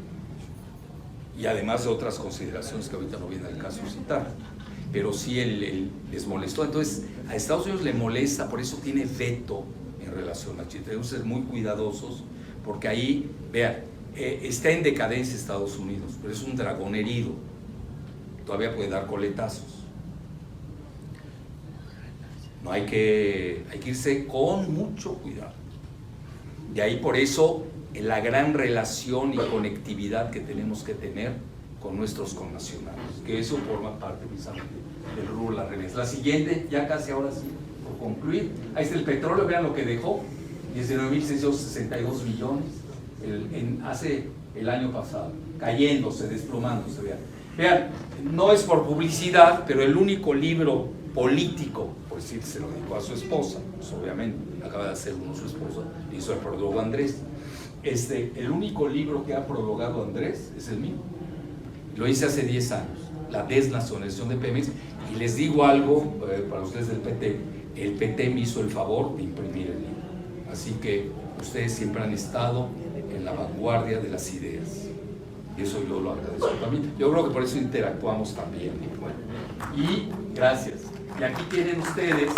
[SPEAKER 1] y además de otras consideraciones que ahorita no viene al caso citar, pero sí les molestó. Entonces a Estados Unidos le molesta, por eso tiene veto en relación a Chile. Tenemos que ser muy cuidadosos, porque ahí, vean, está en decadencia Estados Unidos, pero es un dragón herido, todavía puede dar coletazos. No hay que irse con mucho cuidado. De ahí por eso la gran relación y conectividad que tenemos que tener con nuestros connacionales, que eso forma parte precisamente del rubro de la remesa. La siguiente, ya casi ahora sí, por concluir, ahí está el petróleo, vean lo que dejó, 19,662 millones hace el año pasado, cayéndose, desplomándose, vean, no es por publicidad, pero el único libro político, por decir, se lo dedicó a su esposa, pues obviamente, acaba de hacer uno su esposa, hizo el prólogo Andrés. El único libro que ha prologado Andrés es el mío. Lo hice hace 10 años, la desnacionalización de Pemex, y les digo algo para ustedes del PT, el PT me hizo el favor de imprimir el libro, así que ustedes siempre han estado en la vanguardia de las ideas. Y eso yo lo agradezco también. Yo creo que por eso interactuamos también. Bueno, y gracias. Y aquí tienen ustedes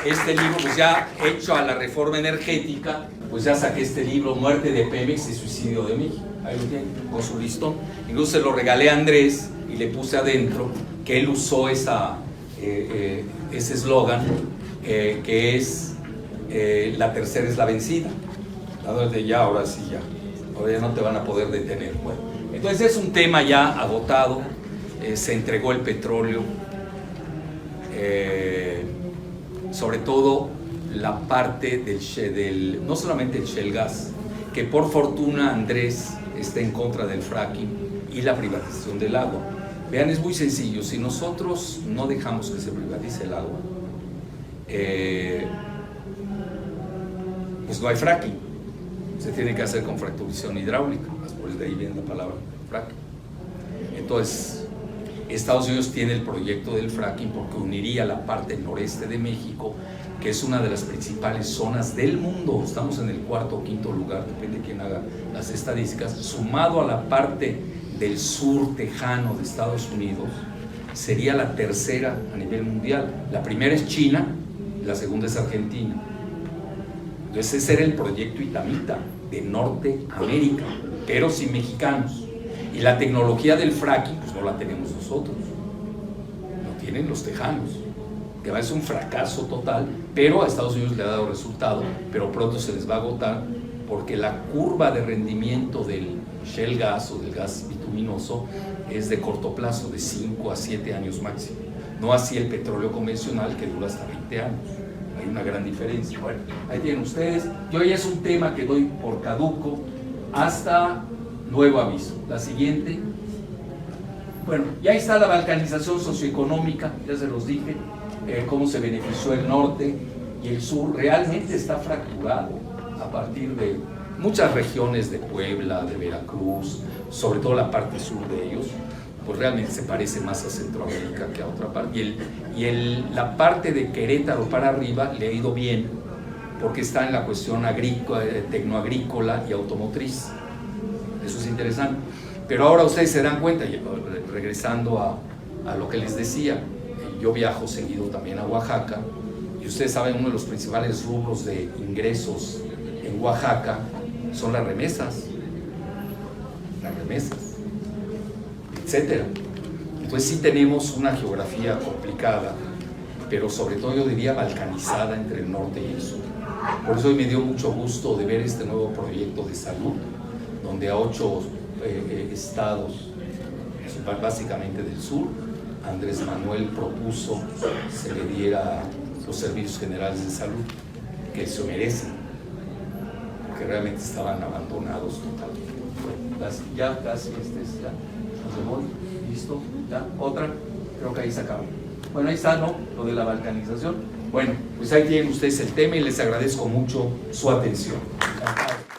[SPEAKER 1] este libro, pues ya hecho a la reforma energética, pues ya saqué este libro, Muerte de Pemex y Suicidio de México. Ahí lo tienen, con su listón. Incluso se lo regalé a Andrés y le puse adentro que él usó ese eslogan, que es la tercera es la vencida. Desde ya, ahora sí ya. Ahora ya no te van a poder detener. Bueno, entonces es un tema ya agotado. Se entregó el petróleo. Sobre todo la parte del no solamente el shale gas, que por fortuna Andrés está en contra del fracking y la privatización del agua. Vean, es muy sencillo. Si nosotros no dejamos que se privatice el agua, pues no hay fracking. Se tiene que hacer con fracturación hidráulica, por de ahí viene la palabra fracking. Entonces, Estados Unidos tiene el proyecto del fracking porque uniría la parte noreste de México, que es una de las principales zonas del mundo. Estamos en el cuarto o quinto lugar, depende de quién haga las estadísticas, sumado a la parte del sur tejano de Estados Unidos, sería la tercera a nivel mundial. La primera es China, la segunda es Argentina. Entonces ese era el proyecto Itamita de Norteamérica, pero sin mexicanos. Y la tecnología del fracking, pues no la tenemos nosotros, lo tienen los tejanos, que va a ser un fracaso total, pero a Estados Unidos le ha dado resultado, pero pronto se les va a agotar, porque la curva de rendimiento del shale gas o del gas bituminoso es de corto plazo, de 5 a 7 años máximo, no así el petróleo convencional que dura hasta 20 años. Hay una gran diferencia. Bueno, ahí tienen ustedes. Y hoy es un tema que doy por caduco hasta nuevo aviso. La siguiente. Bueno, y ahí está la balcanización socioeconómica, ya se los dije, cómo se benefició el norte y el sur. Realmente está fracturado a partir de muchas regiones de Puebla, de Veracruz, sobre todo la parte sur de ellos, pues realmente se parece más a Centroamérica que a otra parte. La parte de Querétaro para arriba le ha ido bien, porque está en la cuestión agrícola, tecnoagrícola y automotriz. Eso es interesante. Pero ahora ustedes se dan cuenta, regresando a lo que les decía, yo viajo seguido también a Oaxaca, y ustedes saben, uno de los principales rubros de ingresos en Oaxaca son las remesas, etcétera. Entonces sí tenemos una geografía complicada, pero sobre todo yo diría balcanizada entre el norte y el sur. Por eso hoy me dio mucho gusto de ver este nuevo proyecto de salud, donde a 8 estados, básicamente del sur, Andrés Manuel propuso se le diera los servicios generales de salud, que se merecen, porque realmente estaban abandonados totalmente. Bueno, ya casi ya. ¿Listo? ¿Ya? ¿Otra? Creo que ahí se acabó. Bueno, ahí está, ¿no? Lo de la balcanización. Bueno, pues ahí tienen ustedes el tema y les agradezco mucho su atención. Encantado.